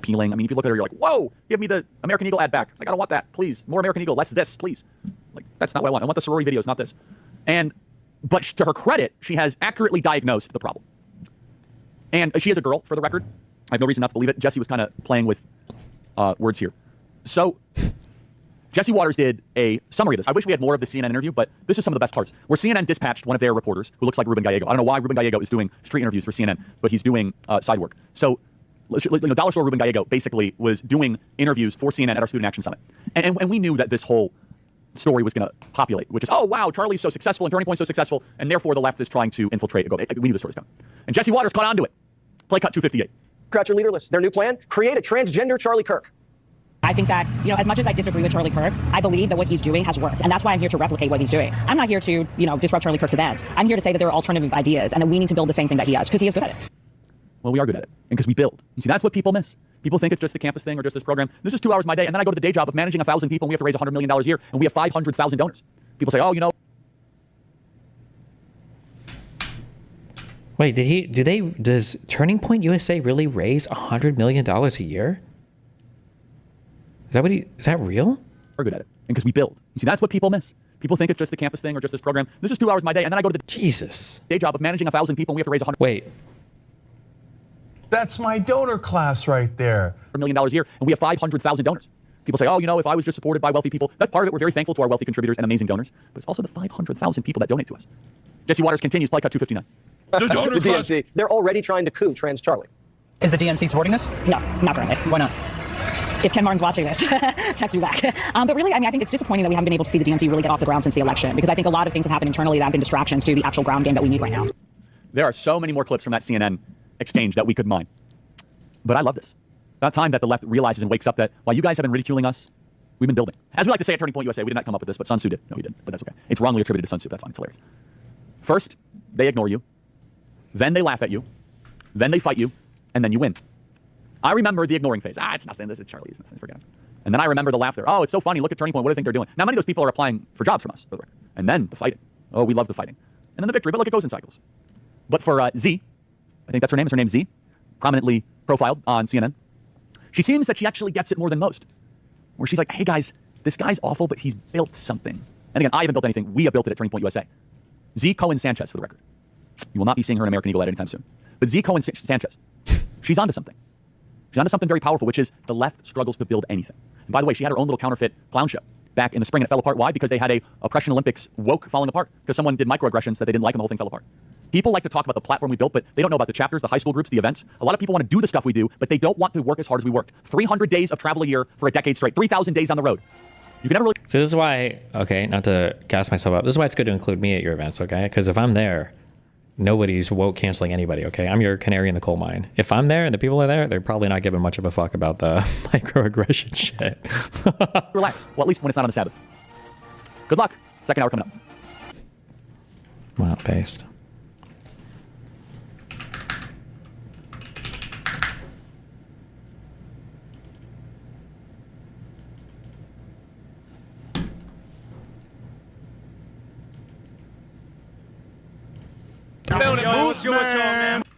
appealing. I mean, if you look at her, you're like, whoa, give me the American Eagle ad back. Like, I don't want that. Please, more American Eagle, less this, please. Like, that's not what I want. I want the sorority videos, not this. But to her credit, she has accurately diagnosed the problem. And she is a girl, for the record. I have no reason not to believe it. Jesse was kind of playing with words here. So Jesse Waters did a summary of this. I wish we had more of the CNN interview, but this is some of the best parts. Where CNN dispatched one of their reporters, who looks like Ruben Gallego. I don't know why Ruben Gallego is doing street interviews for CNN, but he's doing side work. So, Dollar Store Ruben Gallego basically was doing interviews for CNN at our Student Action Summit. And we knew that this whole story was going to populate, which is, oh, wow, Charlie's so successful and Turning Point's so successful, and therefore the left is trying to infiltrate. We knew the story was coming. And Jesse Waters caught on to it. Play cut 258. Scratch your leader list. Their new plan, create a transgender Charlie Kirk. I think that, as much as I disagree with Charlie Kirk, I believe that what he's doing has worked. And that's why I'm here to replicate what he's doing. I'm not here to, disrupt Charlie Kirk's events. I'm here to say that there are alternative ideas and that we need to build the same thing that he has, because he is good at it. Well, we are good at it. And because we build. You see, that's what people miss. People think it's just the campus thing or just this program. This is 2 hours of my day, and then I go to the day job of managing 1,000 people, and we have to raise $100 million a year, and we have 500,000 donors. People say, oh, Wait, does Turning Point USA really raise $100 million a year? Is that real? We're good at it. And because we build. You see, that's what people miss. People think it's just the campus thing or just this program. This is 2 hours of my day, and then I go to the day job of managing 1,000 people, and we have to raise Wait. That's my donor class right there. $100 million a year, and we have 500,000 donors. People say, oh, if I was just supported by wealthy people. That's part of it. We're very thankful to our wealthy contributors and amazing donors. But it's also the 500,000 people that donate to us. Jesse Waters continues. Play cut 259. The DNC, they're already trying to coup trans Charlie. Is the DNC supporting this? No, not currently. Why not? If Ken Martin's watching this, text me back. But really, I think it's disappointing that we haven't been able to see the DNC really get off the ground since the election, because I think a lot of things have happened internally that have been distractions to the actual ground game that we need right now. There are so many more clips from that CNN exchange that we could mine. But I love this. About time that the left realizes and wakes up that while you guys have been ridiculing us, we've been building. As we like to say at Turning Point USA, we did not come up with this, but Sun Tzu did. No, he didn't, but that's okay. It's wrongly attributed to Sun Tzu. That's fine. It's hilarious. First, they ignore you. Then they laugh at you. Then they fight you. And then you win. I remember the ignoring phase. It's nothing. This is Charlie. It's nothing. Forget it. And then I remember the laughter. Oh, it's so funny. Look at Turning Point. What do they think they're doing? Now, many of those people are applying for jobs from us, for the record. And then the fighting. Oh, we love the fighting. And then the victory. But look, it goes in cycles. But for Z, I think that's her name. Is her name Z? Prominently profiled on CNN. She seems that she actually gets it more than most. Where she's like, hey, guys, this guy's awful, but he's built something. And again, I haven't built anything. We have built it at Turning Point USA. Z Cohen Sanchez, for the record. You will not be seeing her in American Eagle ad anytime soon. But Z Cohen Sanchez, she's onto something. She's onto something very powerful, which is the left struggles to build anything. And by the way, she had her own little counterfeit clown show back in the spring, and it fell apart. Why? Because they had a Oppression Olympics woke falling apart. Because someone did microaggressions that they didn't like, and the whole thing fell apart. People like to talk about the platform we built, but they don't know about the chapters, the high school groups, the events. A lot of people want to do the stuff we do, but they don't want to work as hard as we worked. 300 days of travel a year for a decade straight. 3,000 days on the road. You can never really... So this is why, okay, not to gas myself up, this is why it's good to include me at your events, okay? Because if I'm there, nobody's woke canceling anybody, okay? I'm your canary in the coal mine. If I'm there and the people are there, they're probably not giving much of a fuck about the microaggression shit. Relax. Well, at least when it's not on the Sabbath. Good luck. Second hour coming up. Wow, paste.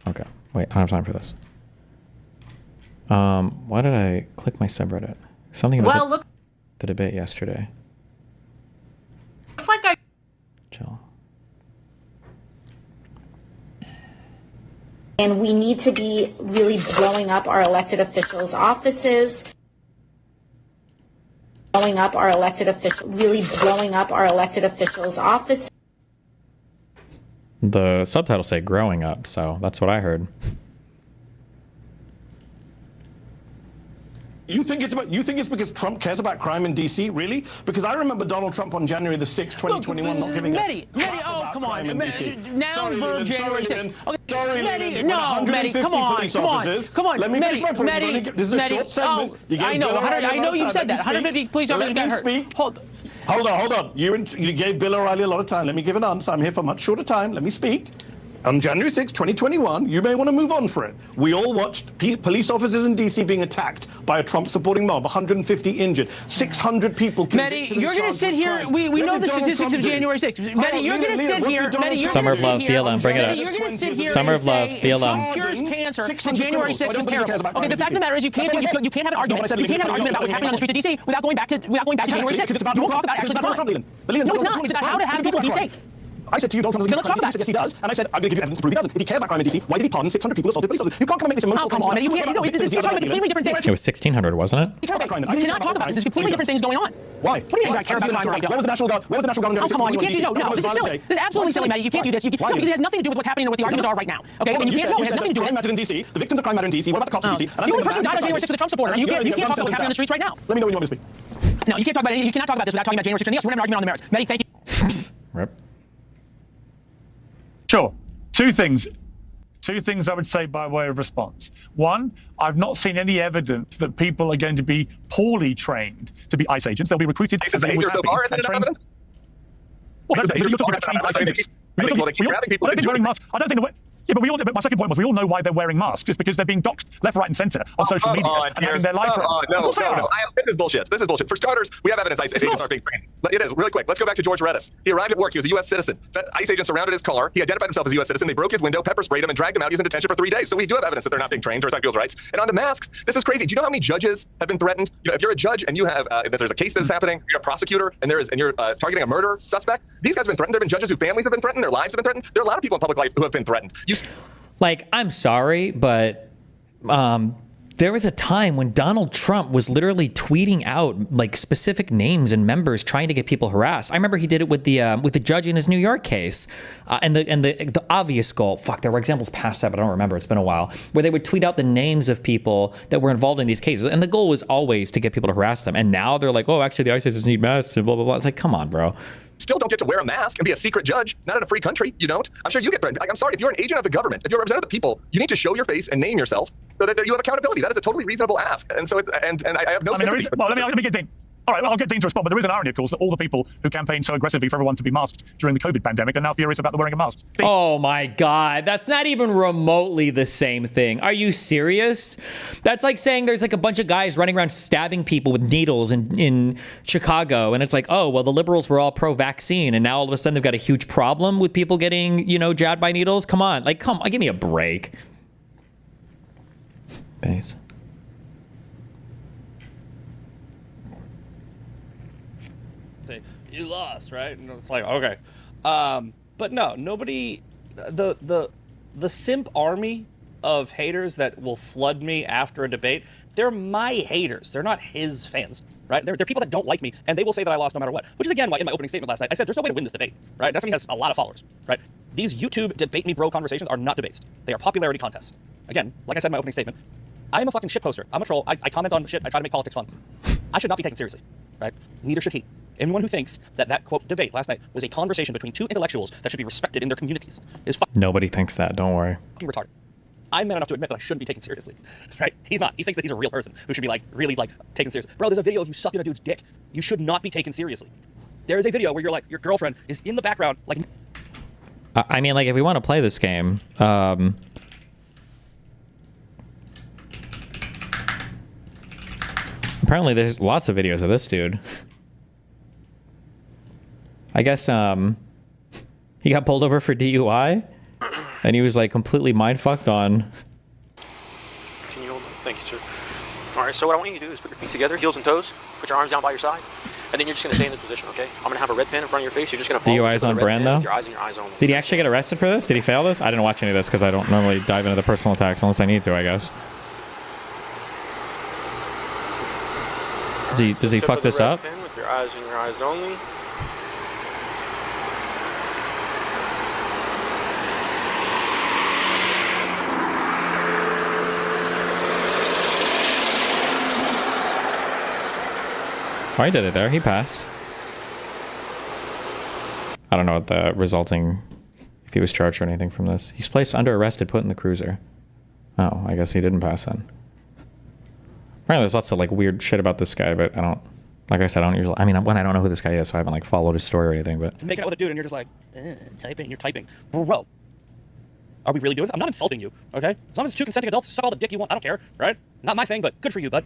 Okay, wait, I don't have time for this. Why did I click my subreddit? Something about the debate yesterday. Looks like I... Chill. And we need to be really blowing up our elected officials' offices. Blowing up our elected officials, really blowing up our elected officials' offices. The subtitles say growing up, so that's what I heard. You think it's because Trump cares about crime in D.C., really? Because I remember Donald Trump on January the 6th, 2021, not giving Mehdi, oh, come on. Now for January 6th. Sorry, Mehdi, no, Mehdi, come on. Let me finish my point. Mehdi, This is a short segment. I know you said that. 150 police officers got hurt. Hold on. You gave Bill O'Reilly a lot of time. Let me give an answer. I'm here for much shorter time. Let me speak. On January 6, 2021, you may want to move on for it. We all watched police officers in D.C. being attacked by a Trump-supporting mob, 150 injured, 600 people Mehdi, convicted. you're going to sit here. We know the statistics of January 6th. Mehdi, you're going to sit here. Mehdi, you're Summer going of to Love, sit here. BLM, bring it up. You're going to sit here Summer and of Love, say BLM. Trump cures cancer, and 600 January people. 6th was Nobody cares terrible. about Okay, the fact of the matter is you can't have an argument. You can't have an argument about what's happening on the streets of D.C. without going back to January 6th. You won't talk about actually the crime. No, it's not. It's about how to have people be safe. I said to you, Donald Trump Let's talk about it. yes, he does. And I said, I'm going to give you evidence to prove he doesn't. If he cared about crime in D.C., why did he pardon 600 people assaulted police officers? You can't come and make this emotional Oh, come on, man. You're talking about completely different things. It was 1600, wasn't it? You cannot talk about this. There's completely different things going on. Why? What do you mean I care about the National Guard? Where was the National Guard? Where was the National Guard? Oh, come on. You can't do no. This is silly. This is absolutely silly, Maddie. You can't do this. No, because it has nothing to do with what's happening or what the arguments are right now. Okay? And you can't. No, it has nothing to do with crime matters in D.C. The victims of crime matter in D.C. What about the cops in D.C.? The only person who died on January 6th was a Trump supporter. You can't talk about what's happening on the streets right now. Let me know when you want me to speak. No, you can't talk about anything. You cannot talk about this without talking about January 6th. We're having an argument on the merits. Maddie, thank you. Rip. Sure. Two things I would say by way of response. One, I've not seen any evidence that people are going to be poorly trained to be ICE agents. They'll be recruited as they always have been and trained. Well, you're talking about trained ICE agents. I don't think wearing masks. I don't think but my second point was we all know why they're wearing masks. Just because they're being doxxed left, right, and centre on social media and having their lives threatened. No. This is bullshit. This is bullshit. For starters, we have evidence ICE agents are being trained. It is. Really quick. Let's go back to George Redis. He arrived at work. He was a U.S. citizen. ICE agents surrounded his car. He identified himself as a U.S. citizen. They broke his window, pepper sprayed him, and dragged him out. He was in detention for 3 days. So we do have evidence that they're not being trained to respect people's rights. And on the masks, this is crazy. Do you know how many judges have been threatened? You know, if you're a judge and you have if there's a case that's happening, you're a prosecutor, and you're targeting a murder suspect. These guys have been threatened. There have been judges whose families have been threatened. Their lives have been threatened. There are a lot of people in public life who have been threatened. Like, I'm sorry, but there was a time when Donald Trump was literally tweeting out like specific names and members trying to get people harassed. I remember he did it with the judge in his New York case, and the obvious goal. Fuck, there were examples past that, but I don't remember. It's been a while, where they would tweet out the names of people that were involved in these cases, and the goal was always to get people to harass them. And now they're like, oh, actually, the ICE agents need masks and blah blah blah. It's like, come on, bro. Still don't get to wear a mask and be a secret judge. Not in a free country. You don't. I'm sure you get threatened. Like, I'm sorry. If you're an agent of the government, if you're a representative of the people, you need to show your face and name yourself so that you have accountability. That is a totally reasonable ask. And so, I have no. Let me get Dean. All right, well, I'll get Dean to respond, but there is an irony, of course, that all the people who campaigned so aggressively for everyone to be masked during the COVID pandemic are now furious about the wearing of masks. Dean. Oh my God, that's not even remotely the same thing. Are you serious? That's like saying there's like a bunch of guys running around stabbing people with needles in Chicago, and it's like, oh, well, the liberals were all pro-vaccine, and now all of a sudden they've got a huge problem with people getting, jabbed by needles. Come on, give me a break. Thanks. You lost, right? And it's like, okay. But no, nobody, the simp army of haters that will flood me after a debate, they're my haters. They're not his fans, right? They're people that don't like me, and they will say that I lost no matter what, which is, again, why in my opening statement last night, I said there's no way to win this debate, right? That's something has a lot of followers, right? These YouTube debate me bro conversations are not debates. They are popularity contests. Again, like I said in my opening statement, I am a fucking shit poster. I'm a troll. I comment on shit. I try to make politics fun. I should not be taken seriously, right? Neither should he. Anyone who thinks that quote debate last night was a conversation between two intellectuals that should be respected in their communities is Nobody thinks that. Don't worry. fucking retarded. I'm man enough to admit that I shouldn't be taken seriously, right? He's not. He thinks that he's a real person who should be really taken seriously. Bro, there's a video of you sucking a dude's dick. You should not be taken seriously. There is a video where you're like, your girlfriend is in the background, like. I mean, like, if we want to play this game, apparently there's lots of videos of this dude. I guess he got pulled over for DUI, and he was like completely mind fucked on. Can you hold on? Thank you, sir. All right, so what I want you to do is put your feet together, heels and toes, put your arms down by your side, and then you're just gonna stay in this position, okay? I'm gonna have a red pen in front of your face. You're just gonna follow DUI is on brand though. your eyes and your eyes only. Did he actually get arrested for this? Did he fail this? I didn't watch any of this because I don't normally dive into the personal attacks unless I need to, I guess. Does he fuck this up? Pen with your eyes and your eyes only. Oh, he did it there. He passed. I don't know what the resulting, if he was charged or anything from this. He's placed under arrest and put in the cruiser. Oh, I guess he didn't pass then. Apparently there's lots of like weird shit about this guy, but I don't, like I said, I don't usually, I mean, when I don't know who this guy is, so I haven't like followed his story or anything, but. Making out with a dude and you're just like, typing, you're typing. Bro, Are we really doing this? I'm not insulting you, okay? As long as it's two consenting adults, suck all the dick you want. I don't care, right? Not my thing, but good for you, bud.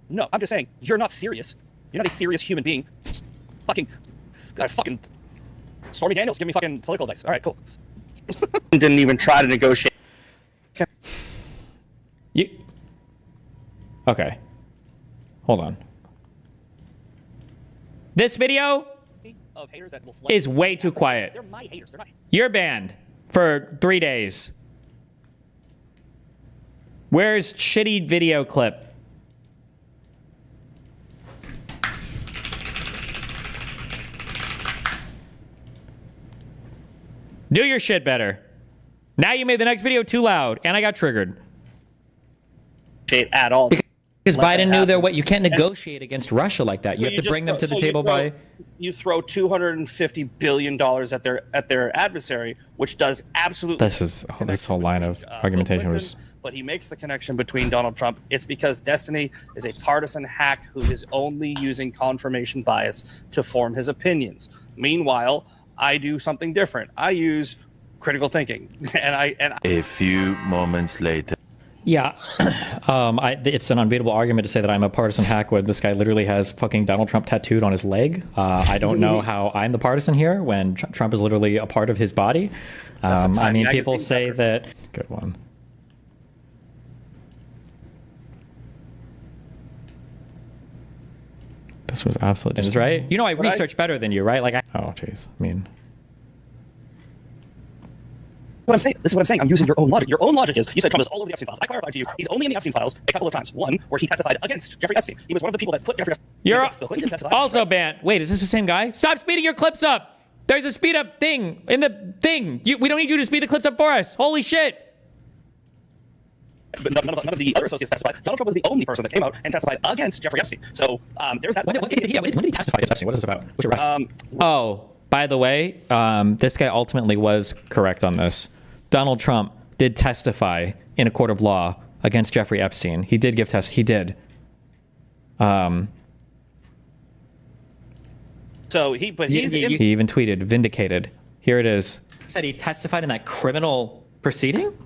No, I'm just saying, you're not serious. You're not a serious human being. Fucking Stormy Daniels give me fucking political advice. All right, cool. Didn't even try to negotiate. Okay. Hold on. This video of haters that will is way too quiet. They're my haters. They're not. You're banned for 3 days. Where's shitty video clip? Do your shit better. Now you made the next video too loud, and I got triggered. At all. Because Biden knew there what you can't negotiate against Russia like that. You have to bring them to the table by. You throw $250 billion at their adversary, which does absolutely. This whole line of argumentation was. But he makes the connection between Donald Trump. It's because Destiny is a partisan hack who is only using confirmation bias to form his opinions. Meanwhile, I do something different. I use critical thinking, and a few moments later. Yeah, it's an unbeatable argument to say that I'm a partisan hack when this guy literally has fucking Donald Trump tattooed on his leg. I don't know how I'm the partisan here when Trump is literally a part of his body. I mean, people say that. Good one. This was absolutely right. You know, I research better than you, right? Like, oh, jeez. I mean. What I'm saying, this is what I'm saying. I'm using your own logic. Your own logic is you said Trump is all over the Epstein files. I clarified to you, he's only in the Epstein files a couple of times. One, where he testified against Jeffrey Epstein. He was one of the people that put Jeffrey Epstein. You're also banned. Wait, is this the same guy? Stop speeding your clips up. There's a speed up thing in the thing. We don't need you to speed the clips up for us. Holy shit. But none of the other associates testified. Donald Trump was the only person that came out and testified against Jeffrey Epstein. So there's that. When did he testify against Epstein? What is this about? What's your arrest? Oh, by the way, this guy ultimately was correct on this. Donald Trump did testify in a court of law against Jeffrey Epstein. He did give he did. So he even tweeted, vindicated. Here it is. Said he testified in that criminal proceeding?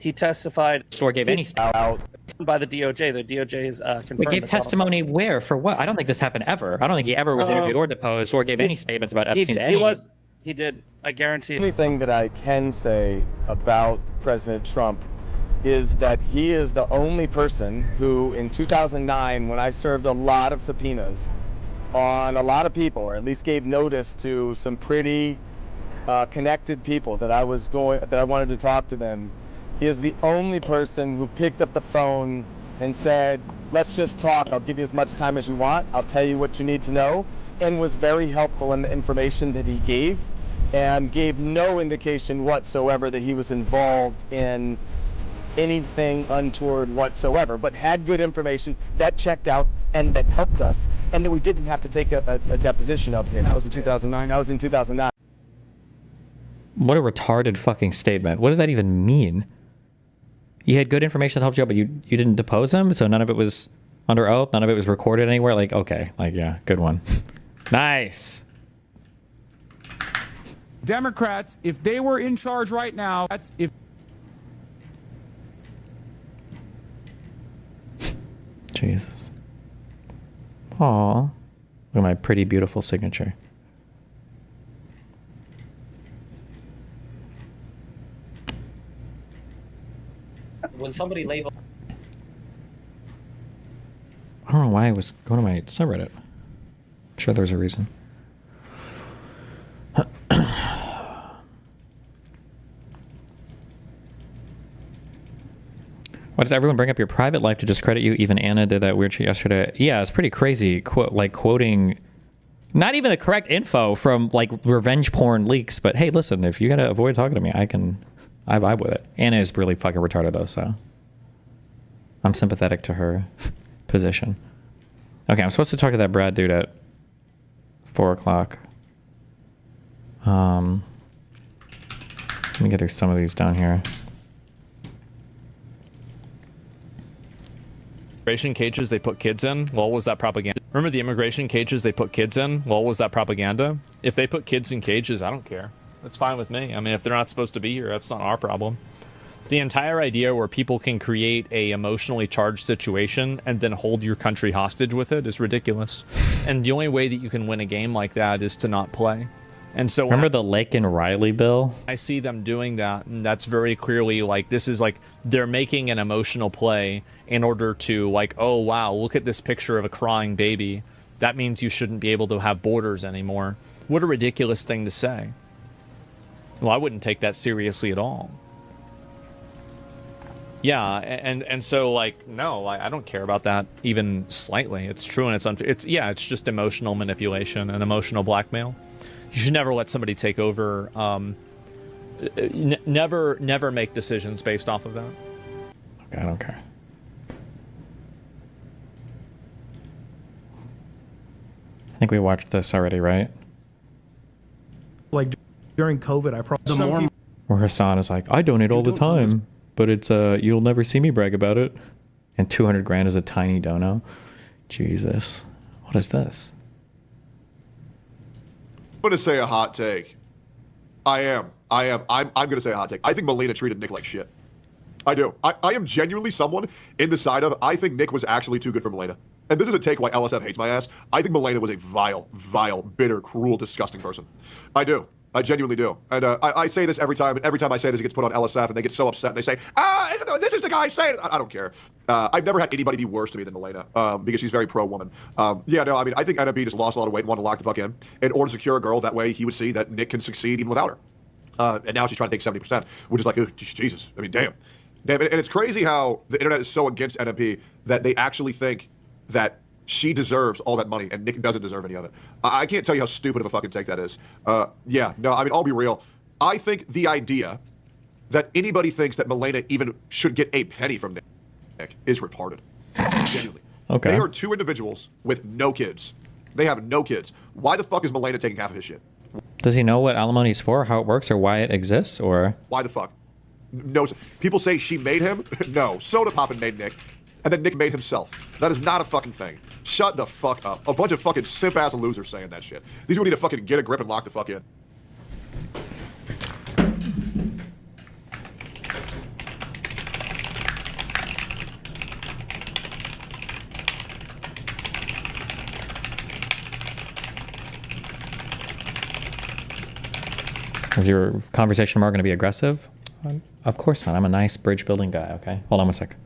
He testified. Or gave any out by the DOJ. The DOJ is confirmed. We gave testimony where? For what? I don't think this happened ever. I don't think he ever was interviewed or deposed or gave any statements about Epstein to anyone. He did. I guarantee. The only thing that I can say about President Trump is that he is the only person who, in 2009, when I served a lot of subpoenas on a lot of people, or at least gave notice to some pretty connected people that I wanted to talk to them, he is the only person who picked up the phone and said, let's just talk. I'll give you as much time as you want. I'll tell you what you need to know, and was very helpful in the information that he gave, and gave no indication whatsoever that he was involved in anything untoward whatsoever, but had good information that checked out and that helped us, and that we didn't have to take a deposition of him. That was in 2009? That was in 2009. What a retarded fucking statement. What does that even mean? You had good information that helped you out, but you didn't depose him, so none of it was under oath, none of it was recorded anywhere? Like, okay, like, yeah, good one. Nice. Democrats, if they were in charge right now, that's if. Jesus. Aw. Look at my pretty, beautiful signature. When somebody labeled. I don't know why I was going to my subreddit. I'm sure there's a reason. Why does everyone bring up your private life to discredit you? Even Anna did that weird shit yesterday. Yeah, it's pretty crazy. Quoting not even the correct info from like revenge porn leaks. But hey, listen, if you gotta avoid talking to me, I vibe with it. Anna is really fucking retarded though, so I'm sympathetic to her position. Okay, I'm supposed to talk to that Brad dude at 4 o'clock. Let me get through some of these down here. Immigration cages they put kids in? Lol, was that propaganda? Remember the immigration cages they put kids in? Lol, was that propaganda? If they put kids in cages, I don't care. That's fine with me. I mean, if they're not supposed to be here, that's not our problem. The entire idea where people can create a emotionally charged situation and then hold your country hostage with it is ridiculous. And the only way that you can win a game like that is to not play. And so remember the Lake and Riley bill? I see them doing that, and that's very clearly like, this is like they're making an emotional play in order to like, oh wow, look at this picture of a crying baby. That means you shouldn't be able to have borders anymore. What a ridiculous thing to say. Well, I wouldn't take that seriously at all. Yeah, and so like, no, I don't care about that even slightly. It's true and it's unfair. It's just emotional manipulation and emotional blackmail. You should never let somebody take over. Never make decisions based off of that. Okay, I don't care. I think we watched this already, right? Like during COVID, I probably Where Hassan is like, I donate all the time, but it's you'll never see me brag about it. And 200 grand is a tiny dono. Jesus, what is this? I'm going to say a hot take. I'm going to say a hot take. I think Melina treated Nick like shit. I do. I am genuinely someone in the side of, I think Nick was actually too good for Melina. And this is a take why LSF hates my ass. I think Melina was a vile, bitter, cruel, disgusting person. I do. I genuinely do. And I say this every time, and every time I say this, it gets put on LSF, and they get so upset, and they say, this is the guy saying it. I don't care. I've never had anybody be worse to me than Melina, because she's very pro-woman. I mean, I think NMB just lost a lot of weight and wanted to lock the fuck in order to secure a girl. That way he would see that Nick can succeed even without her. And now she's trying to take 70%, which is like, Jesus. I mean, damn. And it's crazy how the internet is so against NMP that they actually think that she deserves all that money, and Nick doesn't deserve any of it. I can't tell you how stupid of a fucking take that is. I mean, I'll be real. I think the idea that anybody thinks that Melina even should get a penny from Nick is retarded. Genuinely. Okay. They are two individuals with no kids. They have no kids. Why the fuck is Melina taking half of his shit? Does he know what alimony is for, how it works, or why it exists, or? Why the fuck? No. People say she made him. No. Soda Poppin' made Nick. And then Nick made himself. That is not a fucking thing. Shut the fuck up. A bunch of fucking simp-ass losers saying that shit. These people need to fucking get a grip and lock the fuck in. Is your conversation tomorrow going to be aggressive? Of course not. I'm a nice bridge building guy, okay? Hold on one sec.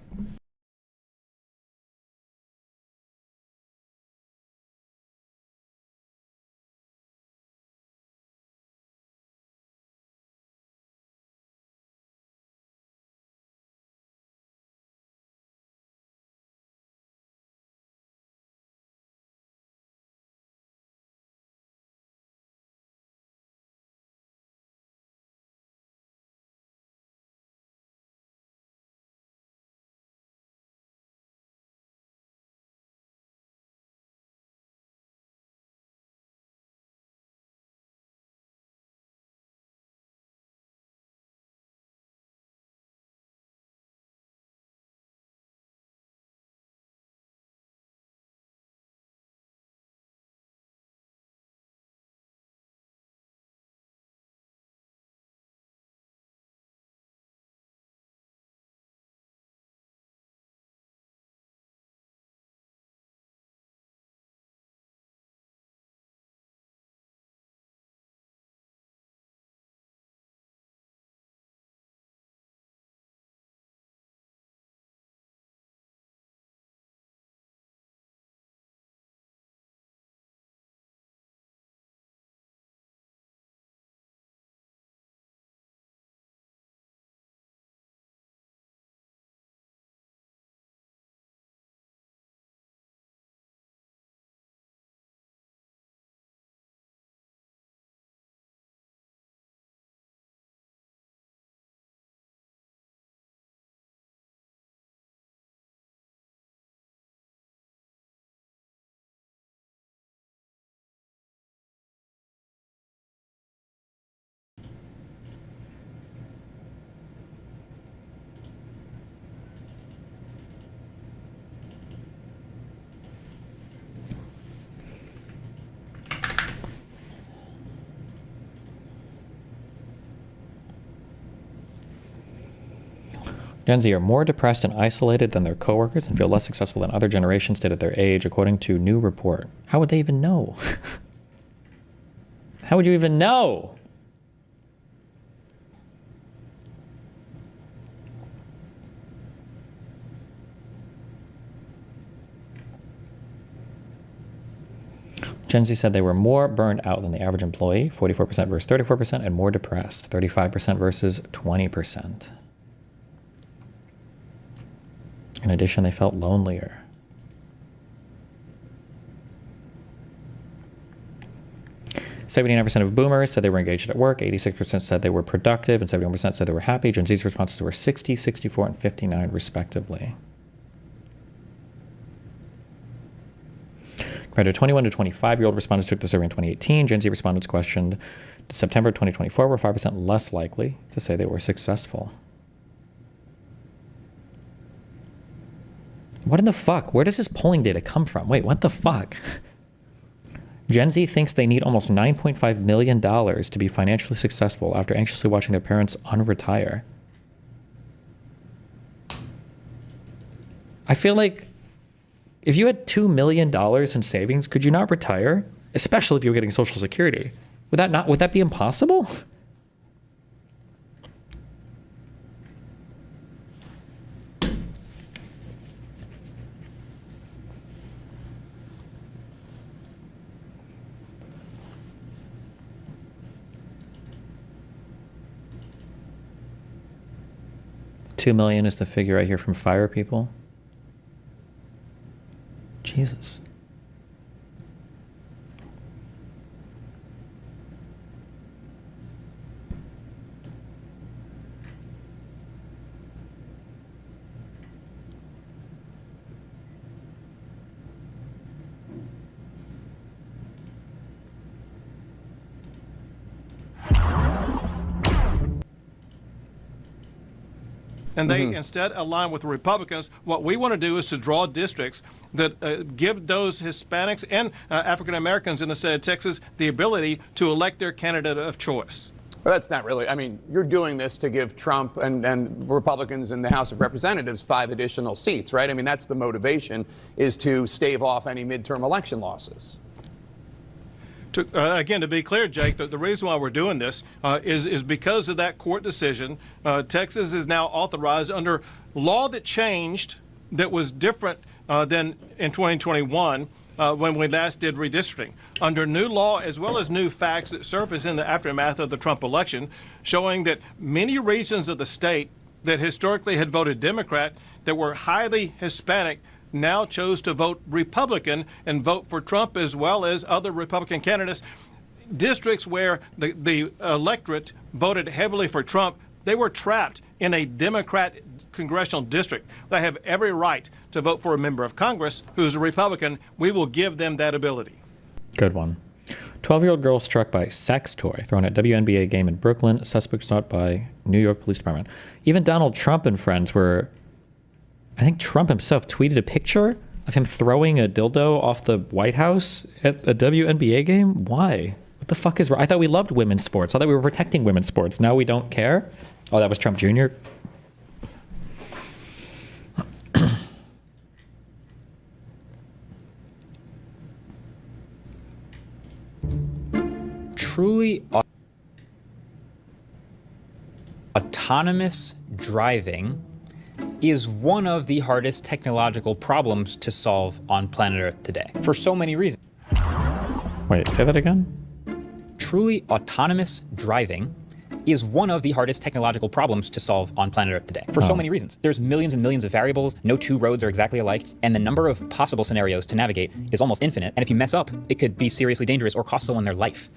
Gen Z are more depressed and isolated than their coworkers and feel less successful than other generations did at their age, according to new report. How would they even know? How would you even know? Gen Z said they were more burned out than the average employee, 44% versus 34%, and more depressed, 35% versus 20%. In addition, they felt lonelier. "79% of boomers said they were engaged at work, 86% said they were productive, and 71% said they were happy." Gen Z's responses were 60, 64, and 59, respectively. Compared to 21 to 25-year-old respondents who took the survey in 2018, Gen Z respondents questioned September 2024 were 5% less likely to say they were successful. What in the fuck? Where does this polling data come from? Wait, what the fuck? Gen Z thinks they need almost $9.5 million to be financially successful after anxiously watching their parents unretire. I feel like if you had $2 million in savings, could you not retire? Especially if you were getting Social Security. Would that be impossible? $2 million is the figure I hear from FIRE people. Jesus. And they instead align with the Republicans. What we want to do is to draw districts that give those Hispanics and African Americans in the state of Texas the ability to elect their candidate of choice. Well, that's not really, I mean, you're doing this to give Trump and Republicans in the House of Representatives 5 additional seats, right? I mean, that's the motivation, is to stave off any midterm election losses. Again, to be clear, Jake, the reason why we're doing this is because of that court decision. Texas is now authorized under law that changed, that was different than in 2021 when we last did redistricting. Under new law, as well as new facts that surfaced in the aftermath of the Trump election, showing that many regions of the state that historically had voted Democrat, that were highly Hispanic, now chose to vote Republican and vote for Trump as well as other Republican candidates. Districts where the electorate voted heavily for Trump, they were trapped in a Democrat congressional district. They have every right to vote for a member of Congress who's a Republican. We will give them that ability. Good one. 12-year-old girl struck by sex toy thrown at WNBA game in Brooklyn. Suspect sought by New York Police Department. Even Donald Trump and friends were... I think Trump himself tweeted a picture of him throwing a dildo off the White House at a WNBA game. Why? What the fuck is wrong? I thought we loved women's sports. I thought we were protecting women's sports. Now we don't care? Oh, that was Trump Jr.? Truly autonomous driving is one of the hardest technological problems to solve on planet Earth today, for so many reasons. Wait, say that again? Truly autonomous driving is one of the hardest technological problems to solve on planet Earth today, for so many reasons. There's millions and millions of variables, no two roads are exactly alike, and the number of possible scenarios to navigate is almost infinite, and if you mess up, it could be seriously dangerous or cost someone their life.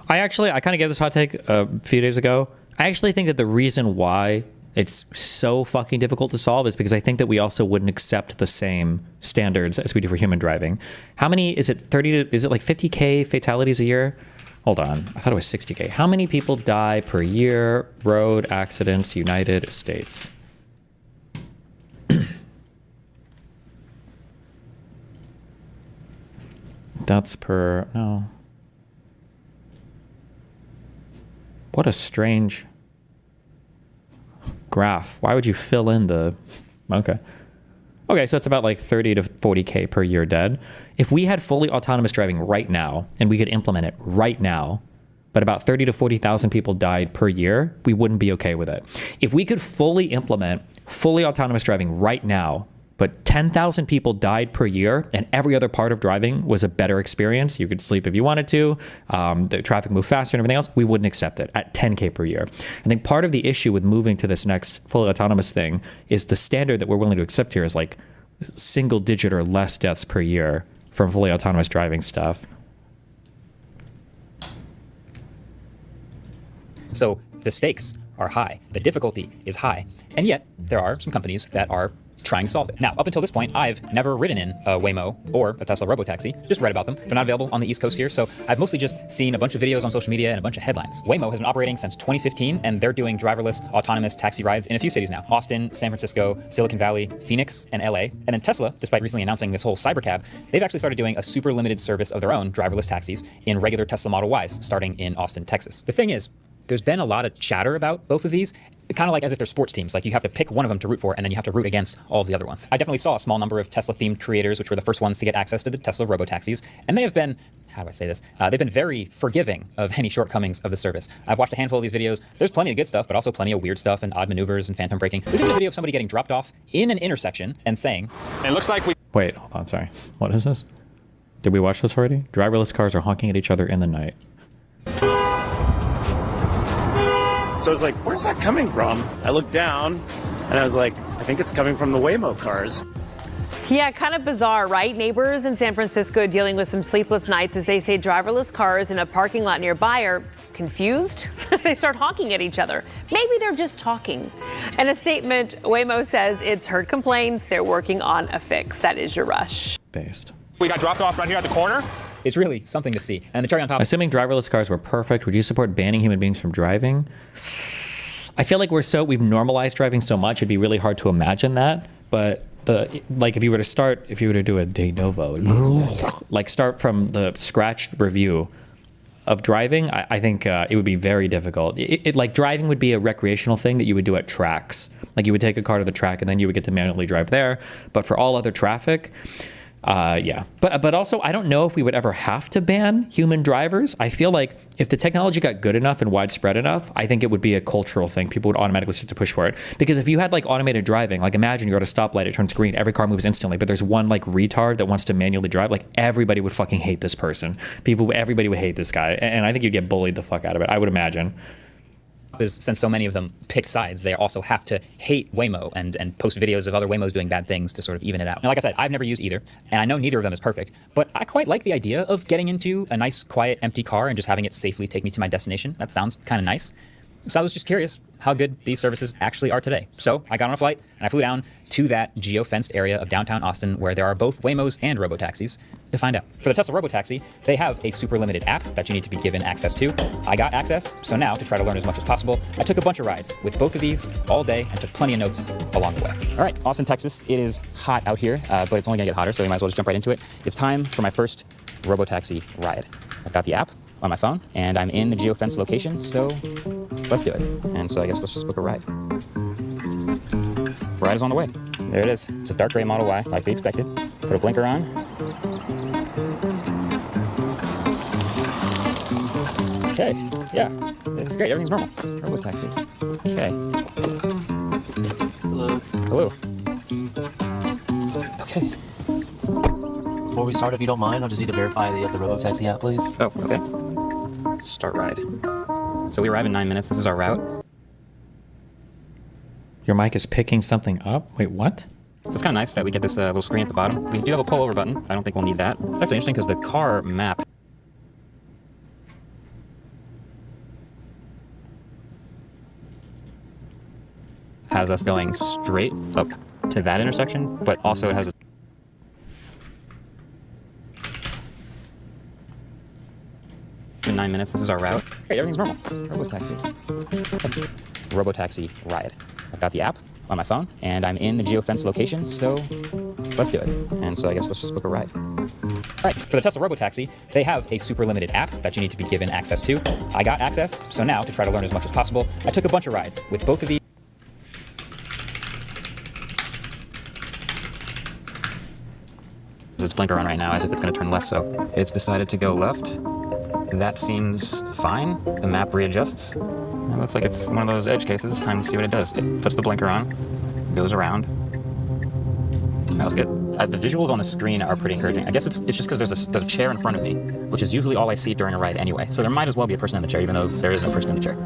I kind of gave this hot take a few days ago. I actually think that the reason why it's so fucking difficult to solve is because I think that we also wouldn't accept the same standards as we do for human driving. How many, is it like 50K fatalities a year? Hold on, I thought it was 60K. How many people die per year, road accidents, United States? That's per, no. What a strange graph. Why would you fill in the... Okay. Okay, so it's about like 30 to 40K per year dead. If we had fully autonomous driving right now, and we could implement it right now, but about 30 to 40,000 people died per year, we wouldn't be okay with it. If we could fully implement fully autonomous driving right now, but 10,000 people died per year, and every other part of driving was a better experience, you could sleep if you wanted to, the traffic moved faster and everything else, we wouldn't accept it at 10K per year. I think part of the issue with moving to this next fully autonomous thing is the standard that we're willing to accept here is like single digit or less deaths per year from fully autonomous driving stuff. So the stakes are high, the difficulty is high, and yet there are some companies that are trying to solve it. Now, up until this point, I've never ridden in a Waymo or a Tesla Robotaxi, just read about them. They're not available on the East Coast here, so I've mostly just seen a bunch of videos on social media and a bunch of headlines. Waymo has been operating since 2015, and they're doing driverless autonomous taxi rides in a few cities now. Austin, San Francisco, Silicon Valley, Phoenix, and LA. And then Tesla, despite recently announcing this whole cybercab, they've actually started doing a super limited service of their own driverless taxis in regular Tesla Model Ys, starting in Austin, Texas. The thing is, there's been a lot of chatter about both of these, kind of like as if they're sports teams. Like you have to pick one of them to root for, and then you have to root against all of the other ones. I definitely saw a small number of Tesla-themed creators, which were the first ones to get access to the Tesla Robotaxis, and they have been, how do I say this? They've been very forgiving of any shortcomings of the service. I've watched a handful of these videos. There's plenty of good stuff, but also plenty of weird stuff and odd maneuvers and phantom braking. There's even a video of somebody getting dropped off in an intersection and saying, "It looks like we..." Wait, hold on, sorry. What is this? Did we watch this already? Driverless cars are honking at each other in the night. So I was like, where's that coming from? I looked down and I was like, I think it's coming from the Waymo cars. Yeah, kind of bizarre, right? Neighbors in San Francisco dealing with some sleepless nights as they say driverless cars in a parking lot nearby are confused. They start honking at each other. Maybe they're just talking. In a statement, Waymo says it's heard complaints. They're working on a fix. That is your rush. Based. We got dropped off right here at the corner. It's really something to see. And the cherry on top. Assuming driverless cars were perfect, would you support banning human beings from driving? I feel like we've normalized driving so much, it'd be really hard to imagine that. But if you were to do a de novo, like start from the scratch review of driving, I think it would be very difficult. Like driving would be a recreational thing that you would do at tracks. Like you would take a car to the track and then you would get to manually drive there. But for all other traffic, yeah. But also, I don't know if we would ever have to ban human drivers. I feel like if the technology got good enough and widespread enough, I think it would be a cultural thing. People would automatically start to push for it. Because if you had like automated driving, like imagine you're at a stoplight, it turns green, every car moves instantly, but there's one like retard that wants to manually drive, like everybody would fucking hate this person. Everybody would hate this guy. And I think you'd get bullied the fuck out of it, I would imagine. Since so many of them pick sides, they also have to hate Waymo and post videos of other Waymos doing bad things to sort of even it out. Now, like I said, I've never used either, and I know neither of them is perfect, but I quite like the idea of getting into a nice, quiet, empty car and just having it safely take me to my destination. That sounds kind of nice. So I was just curious how good these services actually are today. So I got on a flight and I flew down to that geo-fenced area of downtown Austin where there are both Waymos and Robotaxis to find out. For the Tesla Robotaxi, they have a super limited app that you need to be given access to. I got access, so now to try to learn as much as possible, I took a bunch of rides with both of these all day and took plenty of notes along the way. All right, Austin, Texas, it is hot out here, but it's only gonna get hotter, so we might as well just jump right into it. It's time for my first Robotaxi ride. I've got the app on my phone, and I'm in the geofence location, so let's do it. And so I guess let's just book a ride. Ride is on the way. There it is. It's a dark gray Model Y, like we expected. Put a blinker on. Okay, yeah, this is great. Everything's normal. Robotaxi. Okay. Hello. Hello. Okay. Before we start, if you don't mind, I'll just need to verify the Robotaxi app, please. Oh, okay. Start ride. So we arrive in 9 minutes. This is our route. Your mic is picking something up? Wait, what? So it's kind of nice that we get this little screen at the bottom. We do have a pull over button. I don't think we'll need that. It's actually interesting because the car map has us going straight up to that intersection, but also it has a in 9 minutes. This is our route. Great, everything's normal. Robotaxi. Robotaxi ride. I've got the app on my phone, and I'm in the geofence location, so let's do it. And so I guess let's just book a ride. All right, for the Tesla Robotaxi, they have a super limited app that you need to be given access to. I got access, so now to try to learn as much as possible, I took a bunch of rides with both of these. its blinker on right now as if it's going to turn left, so it's decided to go left. That seems fine. The map readjusts. It looks like it's one of those edge cases. It's time to see what it does. It puts the blinker on, goes around. That was good. The visuals on the screen are pretty encouraging. I guess it's just because there's a chair in front of me, which is usually all I see during a ride anyway. So there might as well be a person in the chair, even though there is no person in the chair.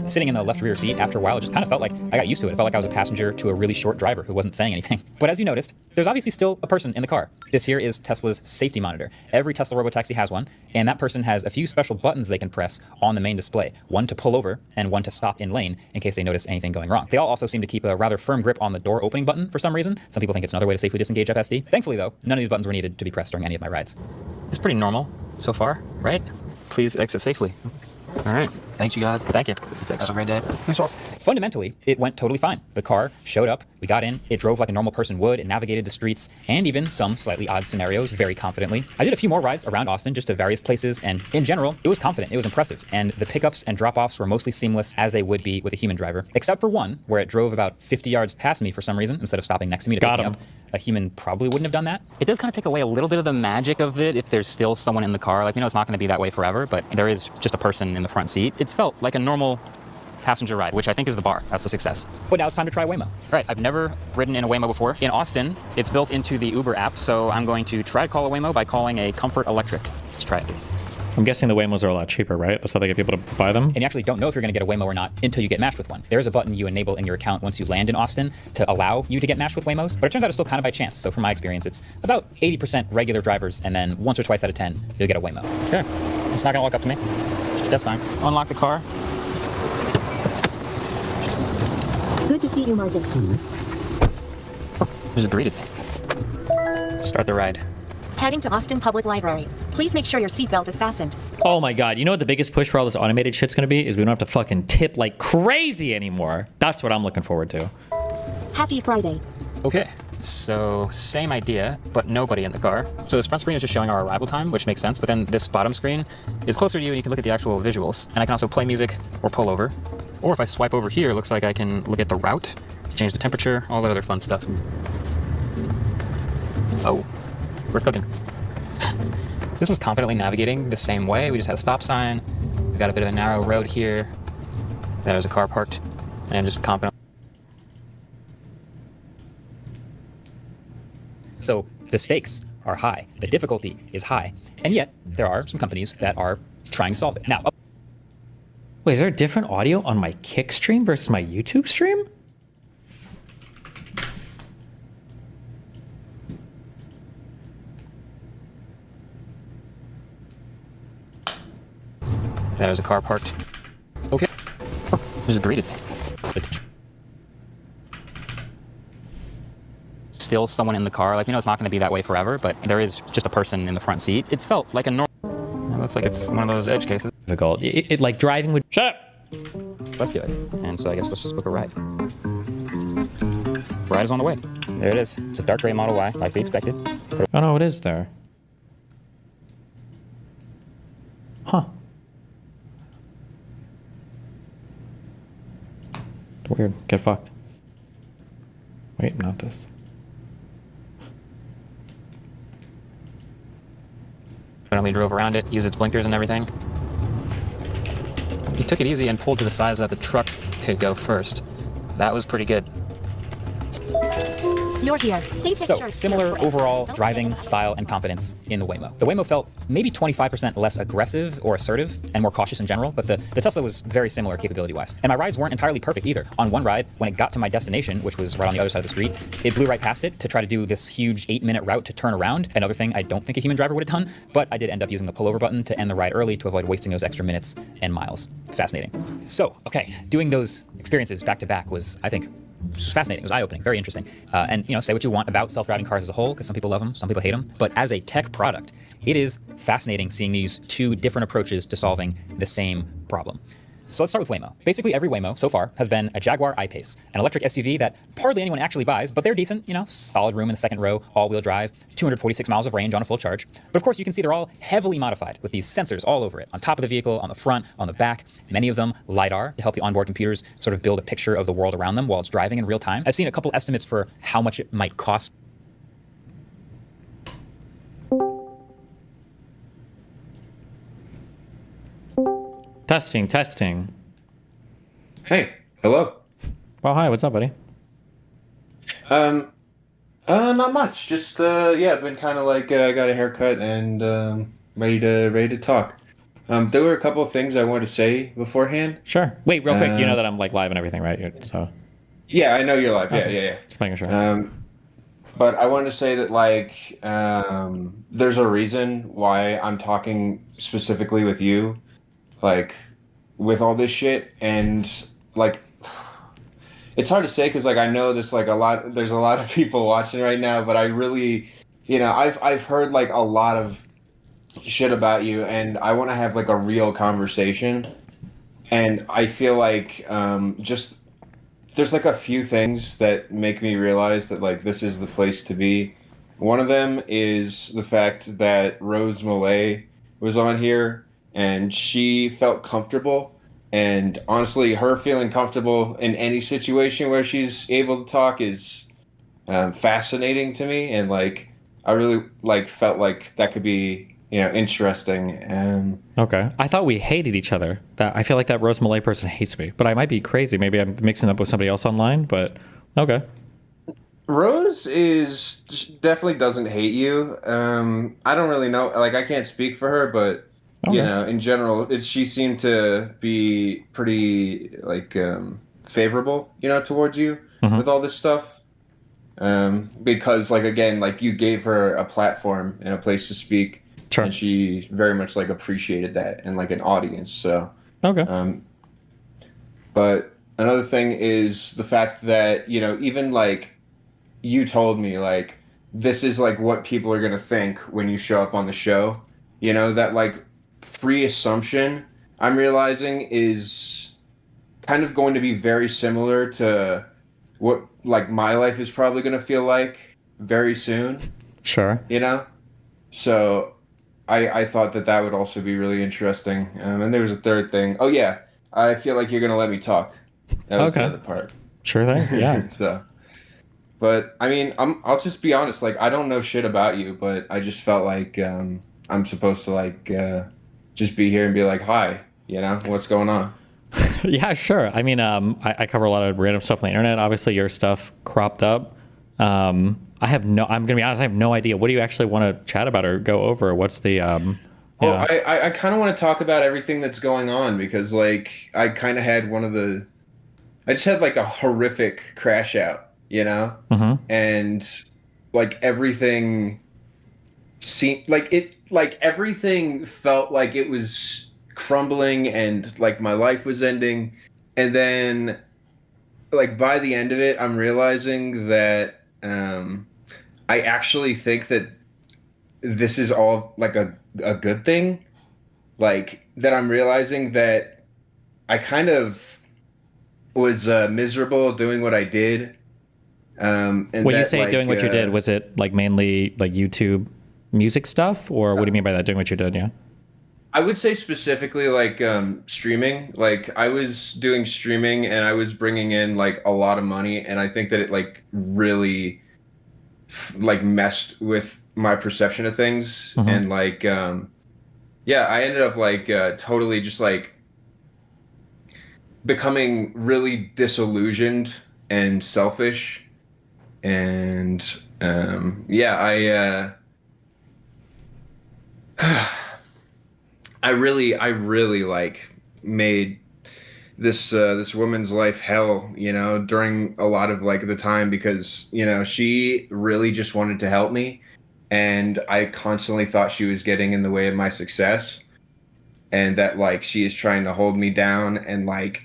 Sitting in the left rear seat, after a while, it just kind of felt like I got used to it. It felt like I was a passenger to a really short driver who wasn't saying anything. But as you noticed, there's obviously still a person in the car. This here is Tesla's safety monitor. Every Tesla Robotaxi has one, and that person has a few special buttons they can press on the main display. One to pull over, and one to stop in lane in case they notice anything going wrong. They all also seem to keep a rather firm grip on the door opening button for some reason. Some people think it's another way to safely disengage FSD. Thankfully though, none of these buttons were needed to be pressed during any of my rides. It's pretty normal so far, right? Please exit safely. All right. Thank you guys. Thank you. Have a great day. Fundamentally, it went totally fine. The car showed up, we got in, it drove like a normal person would, it navigated the streets, and even some slightly odd scenarios very confidently. I did a few more rides around Austin, just to various places, and in general, it was confident, it was impressive, and the pickups and drop-offs were mostly seamless as they would be with a human driver, except for one, where it drove about 50 yards past me for some reason, instead of stopping next to me to pick me up. A human probably wouldn't have done that. It does kind of take away a little bit of the magic of it if there's still someone in the car. Like, we know it's not going to be that way forever, but there is just a person in the front seat. It felt like a normal passenger ride, which I think is the bar. That's the success. But now it's time to try Waymo. All right, I've never ridden in a Waymo before. In Austin, it's built into the Uber app, so I'm going to try to call a Waymo by calling a Comfort Electric. Let's try it. I'm guessing the Waymos are a lot cheaper, right? That's how they get people to buy them? And you actually don't know if you're going to get a Waymo or not until you get matched with one. There's a button you enable in your account once you land in Austin to allow you to get matched with Waymos, but it turns out it's still kind of by chance. So from my experience, it's about 80% regular drivers, and then once or twice out of 10, you'll get a Waymo. Okay, it's not going to walk up to me. That's fine. Unlock the car. Good to see you, Marcus. Just greeted me. Start the ride. Heading to Austin Public Library. Please make sure your seatbelt is fastened. Oh my god, you know what the biggest push for all this automated shit's gonna be? Is we don't have to fucking tip like crazy anymore. That's what I'm looking forward to. Happy Friday. Okay, so same idea, but nobody in the car. So this front screen is just showing our arrival time, which makes sense, but then this bottom screen is closer to you and you can look at the actual visuals. And I can also play music or pull over. Or if I swipe over here, it looks like I can look at the route, change the temperature, all that other fun stuff. Oh, we're cooking. This was confidently navigating the same way. We just had a stop sign. We got a bit of a narrow road here. There's a car parked, and just confident. So the stakes are high. The difficulty is high. And yet, there are some companies that are trying to solve it. Now, wait, is there a different audio on my Kick stream versus my YouTube stream? there's a car parked. Okay. Just greeted me. Still someone in the car. Like, we know it's not going to be that way forever, but there is just a person in the front seat. It felt like a normal. It looks like it's one of those edge cases. Difficult. It like driving would. Shut up! Let's do it. And so I guess let's just book a ride. Ride is on the way. There it is. It's a dark gray Model Y, like we expected. Oh no, it is there. Huh. Weird. Get fucked. Wait, not this. Finally drove around it, used its blinkers and everything. He took it easy and pulled to the side so that the truck could go first. That was pretty good. You're here. Please make So, sure similar overall driving style and confidence in the Waymo. The Waymo felt maybe 25% less aggressive or assertive and more cautious in general, but the Tesla was very similar capability-wise. And my rides weren't entirely perfect either. On one ride, when it got to my destination, which was right on the other side of the street, it blew right past it to try to do this huge 8-minute route to turn around, another thing I don't think a human driver would have done, but I did end up using the pullover button to end the ride early to avoid wasting those extra minutes and miles. Fascinating. So, okay, doing those experiences back to back was, I think, it was fascinating. It was eye-opening, very interesting. And, you know, say what you want about self-driving cars as a whole, because some people love them, some people hate them. But as a tech product, it is fascinating seeing these two different approaches to solving the same problem. So let's start with Waymo. Basically, every Waymo so far has been a Jaguar I-Pace, an electric SUV that hardly anyone actually buys, but they're decent, you know, solid room in the second row, all-wheel drive, 246 miles of range on a full charge. But of course, you can see they're all heavily modified with these sensors all over it, on top of the vehicle, on the front, on the back, many of them LiDAR to help the onboard computers sort of build a picture of the world around them while it's driving in real time. I've seen a couple estimates for how much it might cost. Testing. Hey, hello. Well, hi. What's up, buddy? Not much. Just I've been kind of like got a haircut and ready to talk. There were a couple of things I wanted to say beforehand. Sure. Wait, real quick. You know that I'm like live and everything, right? So. Yeah, I know you're live. Okay. Yeah. Just making sure. But I wanted to say that like there's a reason why I'm talking specifically with you, like with all this shit, and like it's hard to say because like I know there's a lot of people watching right now, but I really, I've heard like a lot of shit about you, and I want to have like a real conversation, and I feel like just there's like a few things that make me realize that like this is the place to be. One of them is the fact that Rose Millay was on here and she felt comfortable, and honestly her feeling comfortable in any situation where she's able to talk is fascinating to me, and like I really like felt like that could be interesting. Okay. I thought we hated each other. That I feel like that Rose Millay person hates me, but I might be crazy. Maybe I'm mixing up with somebody else online, but okay. Rose definitely doesn't hate you. I don't really know. Like I can't speak for her, but in general, she seemed to be pretty like favorable, towards you with all this stuff. Because like again, like you gave her a platform and a place to speak. Sure. And she very much like appreciated that and like an audience. So okay. But another thing is the fact that even like you told me like this is like what people are gonna think when you show up on the show. That like pre-assumption I'm realizing is kind of going to be very similar to what like my life is probably gonna feel like very soon. Sure. So I thought that would also be really interesting. And there was a third thing. Oh yeah, I feel like you're gonna let me talk. That was the other part. Sure thing. Yeah. But I mean, I'll just be honest. Like I don't know shit about you, but I just felt like I'm supposed to like just be here and be like, hi. What's going on? Yeah, sure. I mean, I cover a lot of random stuff on the internet. Obviously, your stuff cropped up. I'm gonna be honest, I have no idea. What do you actually want to chat about or go over? What's the Well, I kind of want to talk about everything that's going on because like I kind of had I just had like a horrific crash out, and like everything seemed like everything felt like it was crumbling and like my life was ending, and then like by the end of it I'm realizing that I actually think that this is all like a good thing, like that I'm realizing that I kind of was miserable doing what I did. And when you say doing what you did, was it like mainly like YouTube music stuff, or what do you mean by that, doing what you did? Yeah. I would say specifically like streaming. Like I was doing streaming and I was bringing in like a lot of money, and I think that it like really like messed with my perception of things. And like I ended up like totally just like becoming really disillusioned and selfish, and I really like made this woman's life hell, during a lot of like the time, because she really just wanted to help me, and I constantly thought she was getting in the way of my success, and that like she is trying to hold me down, and like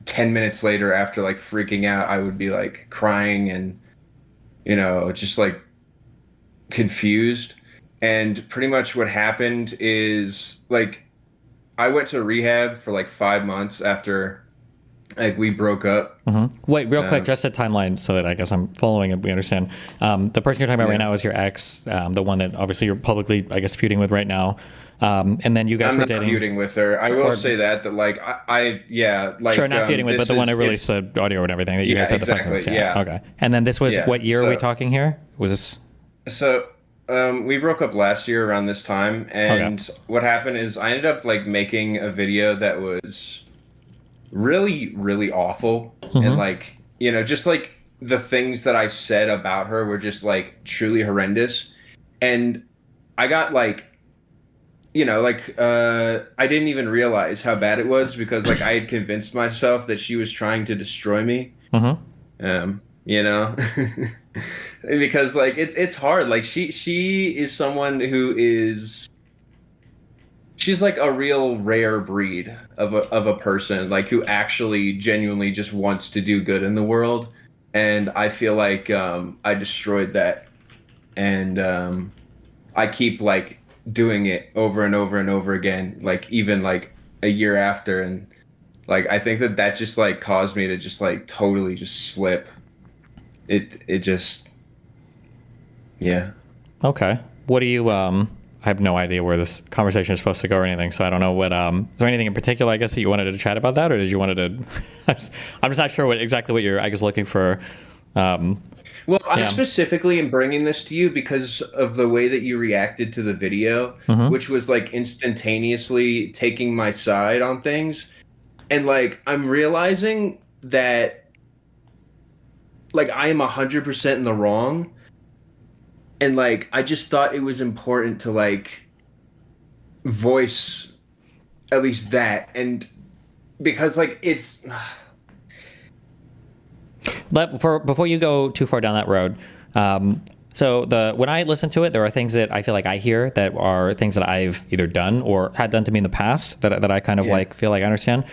10 minutes later after like freaking out I would be like crying and just like confused. And pretty much what happened is like I went to rehab for like 5 months after like we broke up. Wait, real quick, just a timeline so that I guess I'm following and we understand. The person you're talking about right now is your ex, the one that obviously you're publicly, I guess, feuding with right now. And then you guys were dating. I'm not feuding with her. I will say that like like sure, not feuding with, but the one that released the audio and everything that you guys had the fight. Yeah. Okay. And then this was what year are we talking here? Was this? So we broke up last year around this time, and what happened is I ended up like making a video that was really, really awful, and like, you know, just like the things that I said about her were just like truly horrendous, and I got like, you know, like I didn't even realize how bad it was because like I had convinced myself that she was trying to destroy me. You know, because like it's hard. Like she is someone who is, she's like a real rare breed of a person, like who actually genuinely just wants to do good in the world, and I feel like I destroyed that, and I keep like doing it over and over and over again, like even like a year after, and like I think that just like caused me to just like totally just slip. It just, yeah. Okay. What do you I have no idea where this conversation is supposed to go or anything, so I don't know what is there anything in particular I guess that you wanted to chat about that, or did you wanted to I'm just not sure exactly what you're I guess looking for. Well, I specifically am bringing this to you because of the way that you reacted to the video, which was like instantaneously taking my side on things. And like, I'm realizing that like I am 100% in the wrong. And like, I just thought it was important to like voice at least that. And because like it's... Before you go too far down that road, so when I listen to it, there are things that I feel like I hear that are things that I've either done or had done to me in the past that I kind of like feel like I understand.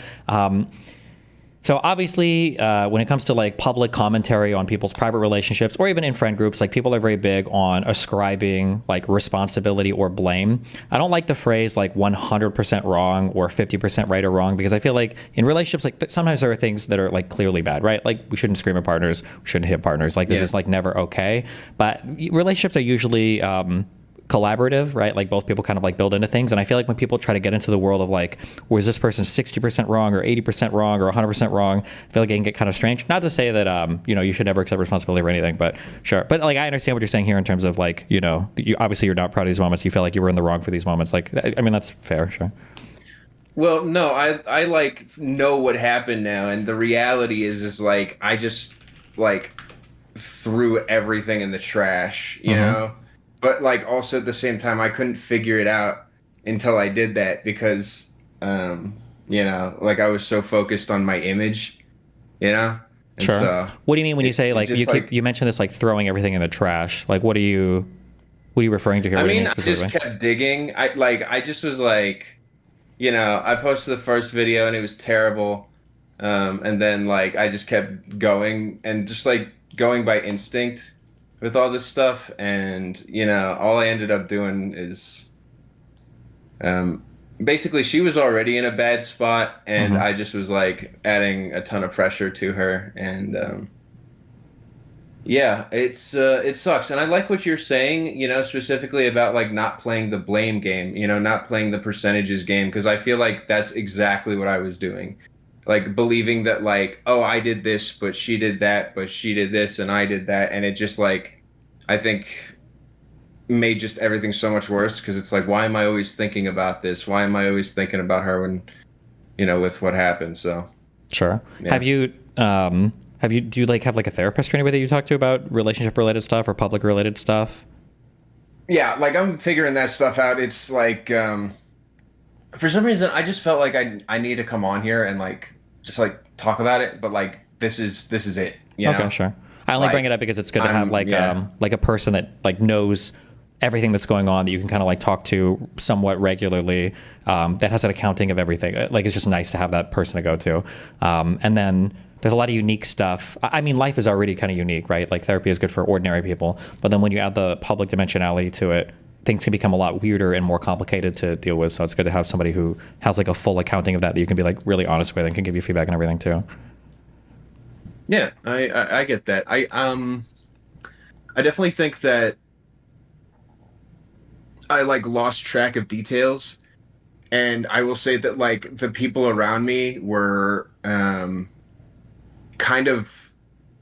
So obviously, when it comes to like public commentary on people's private relationships or even in friend groups, like people are very big on ascribing like responsibility or blame. I don't like the phrase like 100% wrong or 50% right or wrong, because I feel like in relationships, like sometimes there are things that are like clearly bad, right? Like we shouldn't scream at partners, we shouldn't hit partners. Like this is like never okay. But relationships are usually collaborative, right? Like both people kind of like build into things. And I feel like when people try to get into the world of like, was this person 60% wrong or 80% wrong or 100% wrong, I feel like it can get kind of strange. Not to say that, you know, you should never accept responsibility for anything, but sure. But like, I understand what you're saying here in terms of like, you know, obviously you're not proud of these moments. You feel like you were in the wrong for these moments. Like, I mean, that's fair. Sure. Well, no, I like know what happened now. And the reality is like, I just like threw everything in the trash, you know? But like also at the same time, I couldn't figure it out until I did that because, you know, like I was so focused on my image, you know? And sure. So what do you mean when you say like you mentioned this like throwing everything in the trash? Like what are you referring to here? I mean, I just kept digging. I just was like, you know, I posted the first video and it was terrible, and then like I just kept going and just like going by instinct with all this stuff, and you know, all I ended up doing is basically she was already in a bad spot, and I just was like adding a ton of pressure to her, and yeah, it sucks. And I like what you're saying, you know, specifically about like not playing the blame game, you know, not playing the percentages game, because I feel like that's exactly what I was doing. Like believing that like, oh, I did this, but she did that, but she did this, and I did that. And it just like, I think made just everything so much worse, because it's like, why am I always thinking about this? Why am I always thinking about her when, you know, with what happened? So. Sure. Yeah. Do you like have like a therapist or anybody that you talk to about relationship related stuff or public related stuff? Yeah, like I'm figuring that stuff out. It's like, for some reason, I just felt like I need to come on here and like just like talk about it, but like this is it. You know? Okay, sure. I only bring it up because it's good to have like a person that like knows everything that's going on that you can kind of like talk to somewhat regularly, that has an accounting of everything. Like it's just nice to have that person to go to. And then there's a lot of unique stuff. I mean, life is already kind of unique, right? Like therapy is good for ordinary people, but then when you add the public dimensionality to it, things can become a lot weirder and more complicated to deal with. So it's good to have somebody who has like a full accounting of that you can be like really honest with and can give you feedback and everything too. Yeah, I get that. I definitely think that I like lost track of details, and I will say that like the people around me were kind of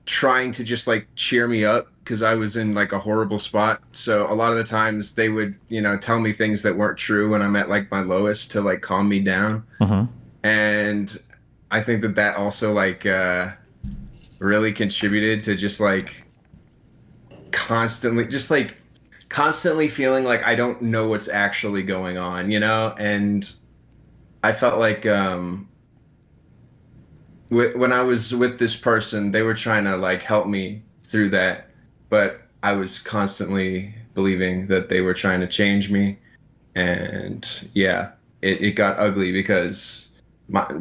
trying to just like cheer me up because I was in like a horrible spot. So a lot of the times they would, tell me things that weren't true when I'm at like my lowest to like calm me down. And I think that also like really contributed to just like constantly feeling like I don't know what's actually going on, and I felt like when I was with this person, they were trying to like help me through that, but I was constantly believing that they were trying to change me. And yeah, it got ugly because I'm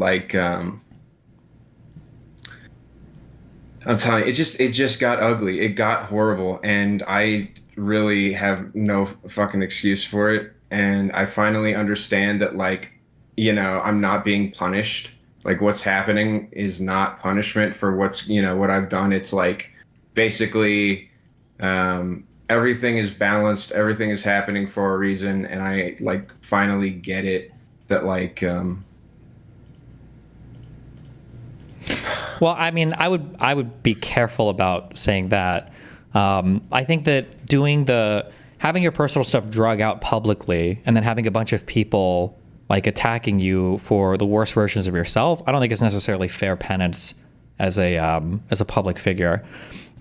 telling you, it just got ugly. It got horrible, and I really have no fucking excuse for it. And I finally understand that, like, I'm not being punished. Like, what's happening is not punishment for what's, what I've done. It's like basically everything is balanced. Everything is happening for a reason. And I like finally get it that like, well, I mean, I would be careful about saying that. I think that having your personal stuff drug out publicly and then having a bunch of people like attacking you for the worst versions of yourself, I don't think it's necessarily fair penance as a public figure.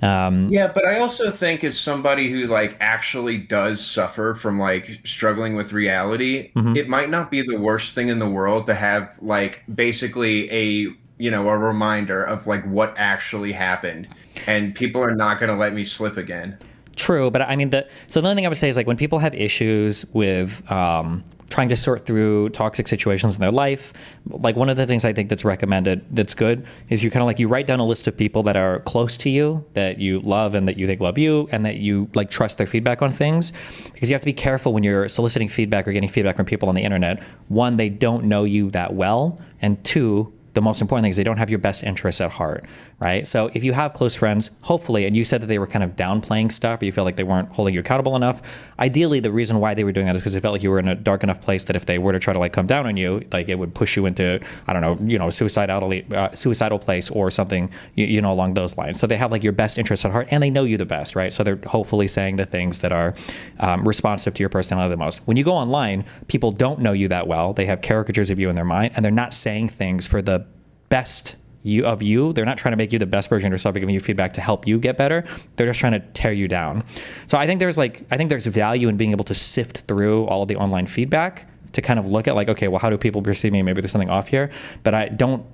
Yeah, but I also think as somebody who like actually does suffer from like struggling with reality, it might not be the worst thing in the world to have like basically a reminder of like what actually happened, and people are not going to let me slip again. True, but I mean, so the only thing I would say is like when people have issues with trying to sort through toxic situations in their life, like one of the things I think that's recommended that's good is you kind of like you write down a list of people that are close to you, that you love and that you think love you, and that you like trust their feedback on things, because you have to be careful when you're soliciting feedback or getting feedback from people on the internet. One, they don't know you that well, and two, the most important thing is they don't have your best interests at heart, right? So if you have close friends, hopefully, and you said that they were kind of downplaying stuff, or you feel like they weren't holding you accountable enough, ideally the reation why they were doing that is because they felt like you were in a dark enough place that if they were to try to like come down on you, like it would push you into, I don't know, suicidal place or something, along those lines. So they have like your best interests at heart, and they know you the best, right? So they're hopefully saying the things that are responsive to your personality the most. When you go online, people don't know you that well. They have caricatures of you in their mind, and they're not saying things for the best of you. They're not trying to make you the best version of yourself, giving you feedback to help you get better. They're just trying to tear you down. So I think there's value in being able to sift through all of the online feedback to kind of look at like, okay, well, how do people perceive me? Maybe there's something off here. But I don't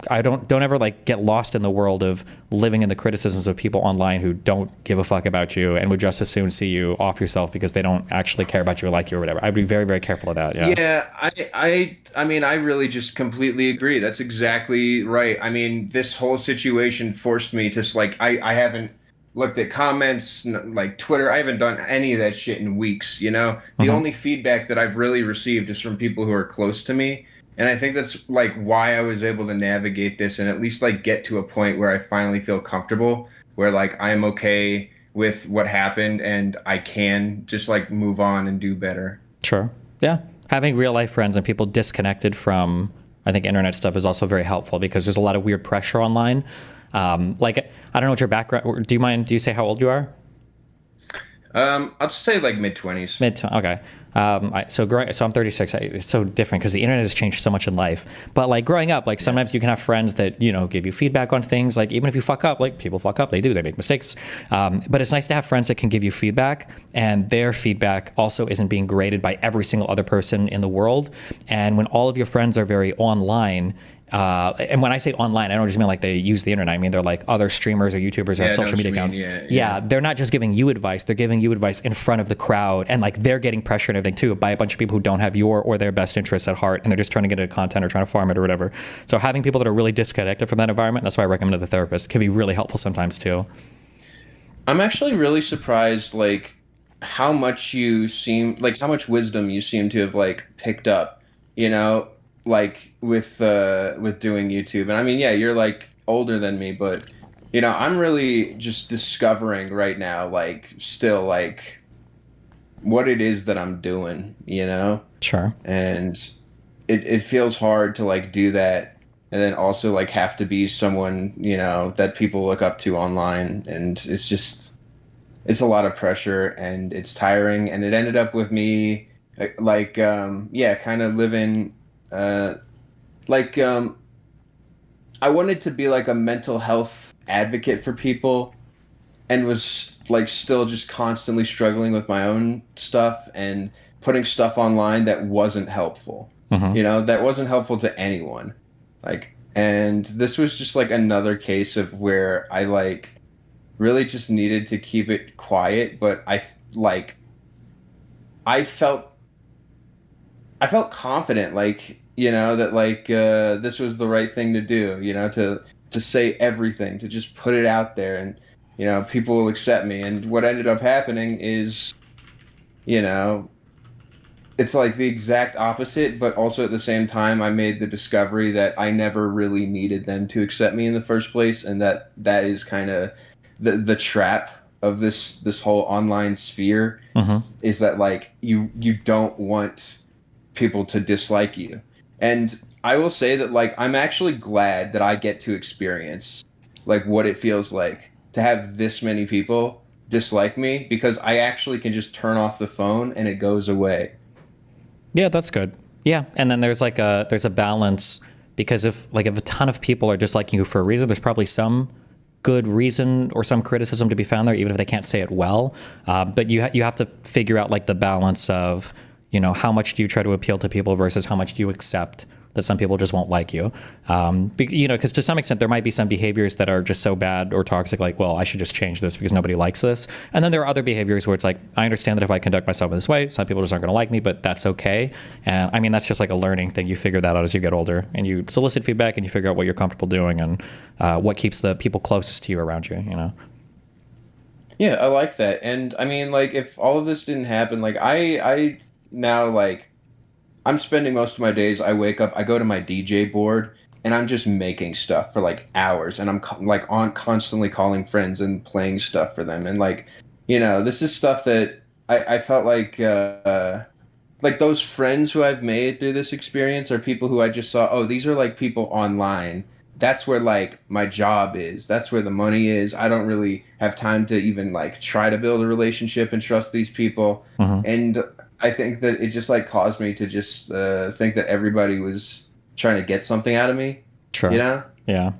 ever like get lost in the world of living in the criticisms of people online who don't give a fuck about you and would just as soon see you off yourself because they don't actually care about you or like you or whatever. I'd be very, very careful of that. Yeah, I mean, I really just completely agree. That's exactly right. I mean, this whole situation forced me to like, I haven't looked at comments like Twitter. I haven't done any of that shit in weeks. The only feedback that I've really received is from people who are close to me, and I think that's like why I was able to navigate this and at least like get to a point where I finally feel comfortable, where like I'm okay with what happened and I can just like move on and do better. Sure. Yeah. Having real life friends and people disconnected from, I think, internet stuff is also very helpful because there's a lot of weird pressure online. Like, I don't know what your background, do you say how old you are? I'll just say like mid-20s. Okay. So I'm 36. It's so different because the internet has changed so much in life. But like growing up, like sometimes you can have friends that, give you feedback on things. Like even if you fuck up, like people fuck up, they make mistakes. But it's nice to have friends that can give you feedback, and their feedback also isn't being graded by every single other person in the world. And when all of your friends are very online, and when I say online, I don't just mean like they use the internet. I mean they're like other streamers or YouTubers or have social media accounts. Yeah, they're not just giving you advice. They're giving you advice in front of the crowd, and like they're getting pressure and everything too by a bunch of people who don't have your or their best interests at heart, and they're just trying to get into content or trying to farm it or whatever. So having people that are really disconnected from that environment, that's why I recommend to the therapist, can be really helpful sometimes too. I'm actually really surprised, like how much wisdom you seem to have like picked up, like with doing YouTube. And I mean, yeah, you're like older than me, but I'm really just discovering right now, like still like what it is that I'm doing, Sure. And it feels hard to like do that and then also like have to be someone, you know, that people look up to online, and it's a lot of pressure and it's tiring, and it ended up with me like yeah, kind of living like I wanted to be like a mental health advocate for people, and was like still just constantly struggling with my own stuff and putting stuff online that wasn't helpful. You know, that wasn't helpful to anyone. Like, and this was just like another case of where I like really just needed to keep it quiet, but I felt confident, like, you know, that like this was the right thing to do, you know, to say everything, to just put it out there, and you know, people will accept me. And what ended up happening is, you know, it's like the exact opposite, but also at the same time, I made the discovery that I never really needed them to accept me in the first place, and that is kind of the trap of this whole online sphere, is that like you don't want people to dislike you. And I will say that like I'm actually glad that I get to experience like what it feels like to have this many people dislike me, because I actually can just turn off the phone and it goes away. Yeah, that's good. Yeah, and then there's a balance, because if a ton of people are disliking you for a reason, there's probably some good reason or some criticism to be found there, even if they can't say it well. But you have to figure out like the balance of, you know, how much do you try to appeal to people versus how much do you accept that some people just won't like you. You know, because to some extent there might be some behaviors that are just so bad or toxic, like, well, I should just change this because nobody likes this. And then there are other behaviors where it's like, I understand that if I conduct myself in this way, some people just aren't going to like me, but that's okay. And I mean, that's just like a learning thing. You figure that out as you get older, and you solicit feedback and you figure out what you're comfortable doing and what keeps the people closest to you around you, you know? Yeah, I like that. And I mean, like, if all of this didn't happen, like I now, like, I'm spending most of my days, I wake up, I go to my DJ board, and I'm just making stuff for like hours, and I'm constantly calling friends and playing stuff for them. And like, you know, this is stuff that I felt like those friends who I've made through this experience are people who I just saw, oh, these are like people online. That's where like my job is. That's where the money is. I don't really have time to even like try to build a relationship and trust these people. And I think that it just like caused me to just think that everybody was trying to get something out of me. Sure. You know? Yeah.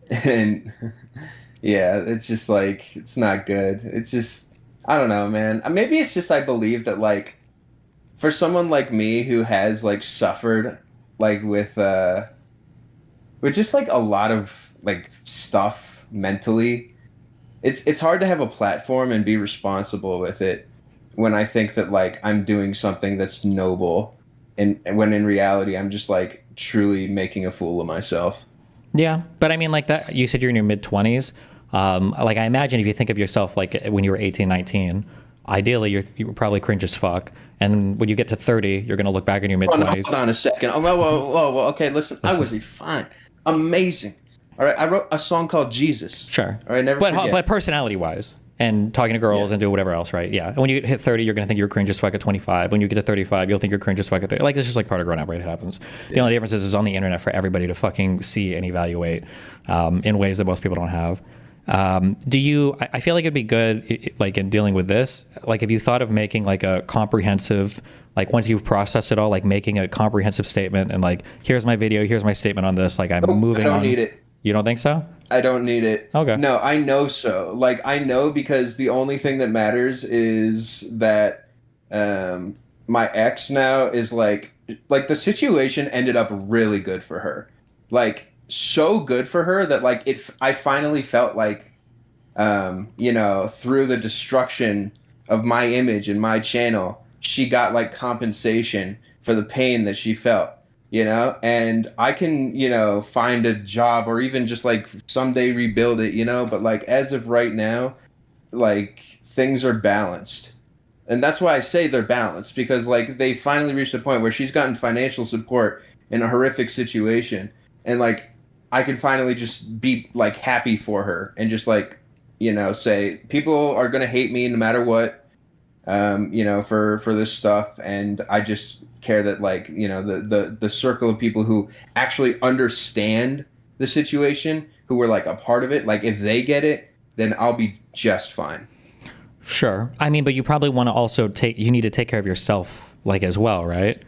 And yeah, it's just like, it's not good. It's just, I don't know, man. Maybe it's just I believe that like for someone like me who has like suffered like with just like a lot of like stuff mentally, it's hard to have a platform and be responsible with it when I think that like I'm doing something that's noble, and when in reality I'm just like truly making a fool of myself. Yeah, but I mean, like that, you said you're in your mid-20s. Like I imagine if you think of yourself like when you were 18, 19, ideally you were probably cringe as fuck. And when you get to 30, you're going to look back in your mid-20s. Hold on a second. Oh, whoa. Okay, listen. I was fine. Amazing. All right, I wrote a song called Jesus. Sure. All right, never forget. But personality-wise, and talking to girls and do whatever else, right? Yeah. And when you hit 30, you're going to think you're cringe as fuck at 25. When you get to 35, you'll think you're cringe as fuck at 30. Like, it's just like part of growing up, right? It happens. The only difference is it's on the internet for everybody to fucking see and evaluate in ways that most people don't have. I feel like it'd be good, like in dealing with this, like if you thought of making like a comprehensive, like once you've processed it all, like making a comprehensive statement and like, here's my video, here's my statement on this, like I'm moving on. I don't need it. You don't think so? I don't need it. Okay. No, I know so. Like, I know because the only thing that matters is that my ex now is like the situation ended up really good for her. Like, so good for her that like I finally felt like you know, through the destruction of my image and my channel, she got like compensation for the pain that she felt, you know, and I can, you know, find a job or even just like someday rebuild it, you know, but like as of right now, like things are balanced. And that's why I say they're balanced, because like they finally reached a point where she's gotten financial support in a horrific situation, and like I can finally just be like happy for her and just like, you know, say people are going to hate me no matter what, you know, for this stuff. And I just care that like, you know, the circle of people who actually understand the situation, who were like a part of it, like if they get it, then I'll be just fine. Sure. I mean, but you probably want to also you need to take care of yourself, like, as well, right?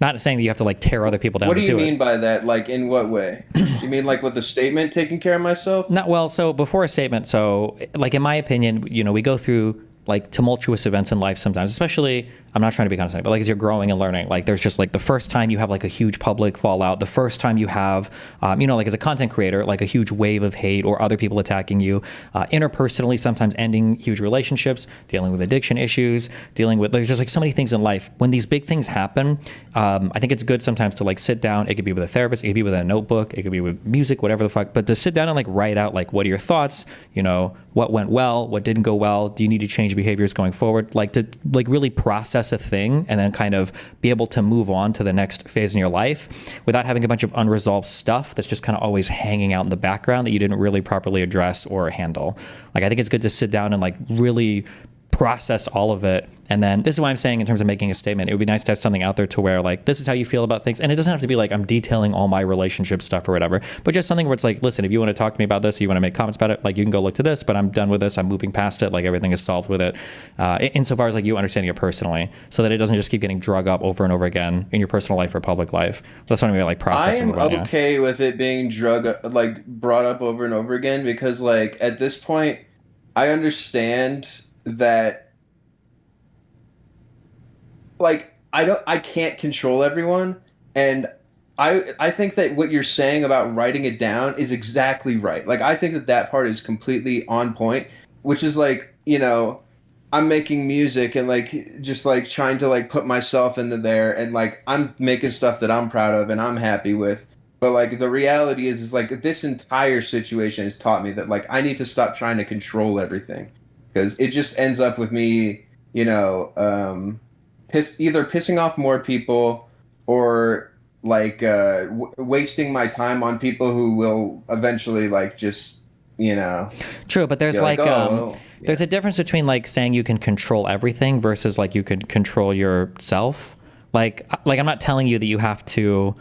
Not saying that you have to like tear other people down. What do you mean it. by that? Like, in what way? You mean like with the statement, taking care of myself? Not well. So before a statement, so like in my opinion, you know, we go through like tumultuous events in life sometimes, especially, I'm not trying to be condescending, but like as you're growing and learning, like there's just like the first time you have like a huge public fallout, the first time you have, you know, like as a content creator, like a huge wave of hate or other people attacking you, interpersonally, sometimes ending huge relationships, dealing with addiction issues, dealing with, there's just like so many things in life. When these big things happen, I think it's good sometimes to like sit down. It could be with a therapist, it could be with a notebook, it could be with music, whatever the fuck, but to sit down and like write out like, what are your thoughts? You know, what went well, what didn't go well? Do you need to change behaviors going forward? Like to like really process a thing and then kind of be able to move on to the next phase in your life without having a bunch of unresolved stuff that's just kind of always hanging out in the background that you didn't really properly address or handle. Like I think it's good to sit down and like really process all of it. And then this is why I'm saying in terms of making a statement, it would be nice to have something out there to where like, this is how you feel about things. And it doesn't have to be like, I'm detailing all my relationship stuff or whatever, but just something where it's like, listen, if you want to talk to me about this, you want to make comments about it, like you can go look to this, but I'm done with this. I'm moving past it. Like everything is solved with it. Insofar as like you understanding it personally, so that it doesn't just keep getting drug up over and over again in your personal life or public life. That's what I'm like processing. I am okay with it being like brought up over and over again, because like at this point, I understand that like I can't control everyone, and I think that what you're saying about writing it down is exactly right. Like I think that part is completely on point, which is like, you know, I'm making music and like just like trying to like put myself into there, and like I'm making stuff that I'm proud of and I'm happy with. But like the reality is like this entire situation has taught me that like I need to stop trying to control everything, because it just ends up with me, you know, either pissing off more people or like wasting my time on people who will eventually like just, you know. True, but there's like, oh, there's a difference between like saying you can control everything versus like you could control yourself. Like I'm not telling you that you have to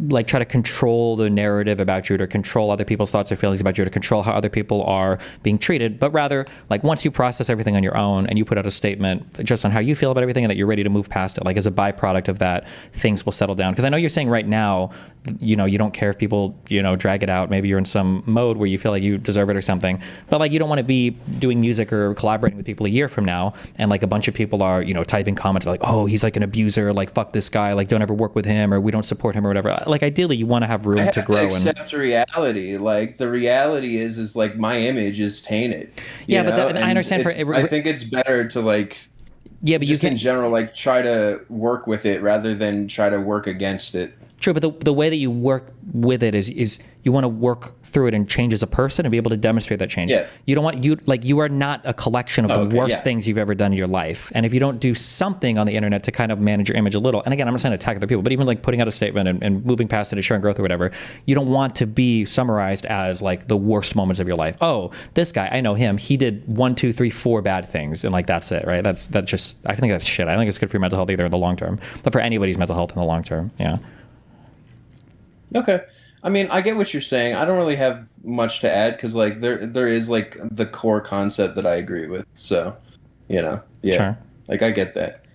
like try to control the narrative about you, to control other people's thoughts or feelings about you, to control how other people are being treated, but rather like once you process everything on your own and you put out a statement just on how you feel about everything and that you're ready to move past it, like as a byproduct of that, things will settle down. Because I know you're saying right now, you know, you don't care if people, you know, drag it out. Maybe you're in some mode where you feel like you deserve it or something, but like you don't want to be doing music or collaborating with people a year from now and like a bunch of people are, you know, typing comments like, oh, he's like an abuser, like fuck this guy, like don't ever work with him, or we don't support him or whatever. Like ideally you want to have room to grow. To accept reality. Like the reality is like my image is tainted. Yeah, but I understand. I think it's better to like, yeah, but just you can in general like try to work with it rather than try to work against it. True, but the way that you work with it is you want to work through it and change as a person and be able to demonstrate that change. Yeah. You don't want you are not a collection of the worst things you've ever done in your life. And if you don't do something on the internet to kind of manage your image a little, and again, I'm not saying attack other people, but even like putting out a statement and moving past it and sharing growth or whatever, you don't want to be summarized as like the worst moments of your life. Oh, this guy, I know him. He did 1, 2, 3, 4 bad things, and like that's it, right? That's just, I think that's shit. I don't think it's good for your mental health either in the long term, but for anybody's mental health in the long term, yeah. Okay. I mean, I get what you're saying. I don't really have much to add because, like, there is, like, the core concept that I agree with. So, you know, yeah. Sure. Like, I get that.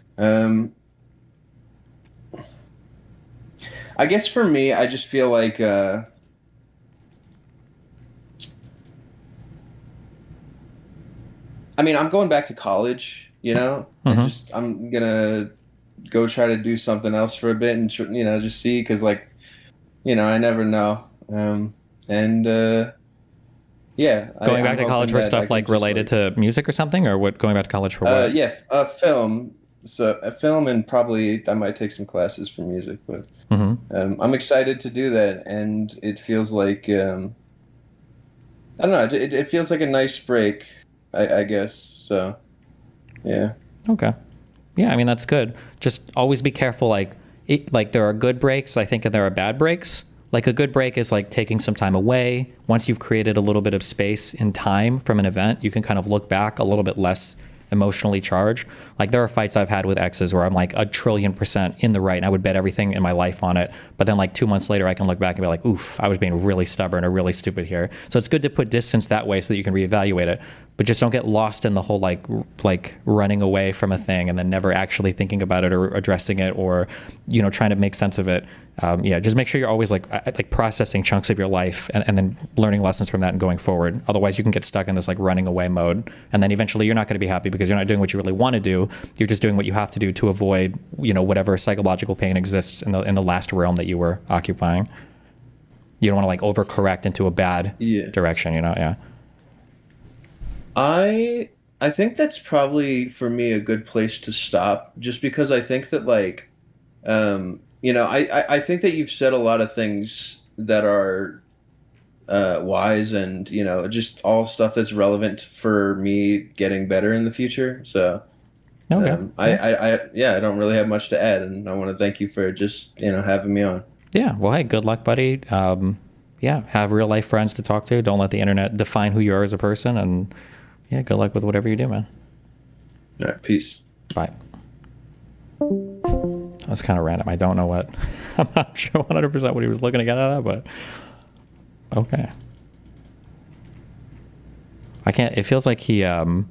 I guess for me, I just feel like, I mean, I'm going back to college, you know? I'm going to go try to do something else for a bit and, you know, just see because, like, you know, I never know. Yeah. Going back to college for stuff like related to music or something, or what? Going back to college for what? Yeah, film. So a film, and probably I might take some classes for music, but I'm excited to do that, and it feels like I don't know. It feels like a nice break, I guess. So, yeah. Okay. Yeah, I mean that's good. Just always be careful. Like there are good breaks, I think, and there are bad breaks. Like a good break is like taking some time away. Once you've created a little bit of space in time from an event, you can kind of look back a little bit less emotionally charged. Like there are fights I've had with exes where I'm like 1,000,000,000% in the right and I would bet everything in my life on it. But then like 2 months later, I can look back and be like, oof, I was being really stubborn or really stupid here. So it's good to put distance that way so that you can reevaluate it. But just don't get lost in the whole like running away from a thing and then never actually thinking about it or addressing it or, you know, trying to make sense of it. Yeah, just make sure you're always like processing chunks of your life and then learning lessons from that and going forward. Otherwise, you can get stuck in this like running away mode, and then eventually you're not going to be happy because you're not doing what you really want to do. You're just doing what you have to do to avoid, you know, whatever psychological pain exists in the last realm that you were occupying. You don't want to like overcorrect into a bad direction, you know? Yeah. I think that's probably for me a good place to stop, just because I think that like, you know, I think that you've said a lot of things that are wise and, you know, just all stuff that's relevant for me getting better in the future. So I don't really have much to add, and I want to thank you for just, you know, having me on. Yeah. Well, hey, good luck, buddy. Yeah. Have real life friends to talk to. Don't let the internet define who you are as a person, and yeah, good luck with whatever you do, man. All right. Peace. Bye. That's kind of random. I don't know what. I'm not sure 100% what he was looking to get out of that, but okay. I can't. It feels like he. It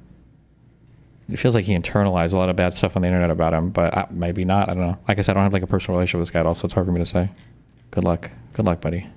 feels like he internalized a lot of bad stuff on the internet about him, but maybe not. I don't know. Like I said, I don't have like a personal relationship with this guy at all, so it's hard for me to say. Good luck. Good luck, buddy.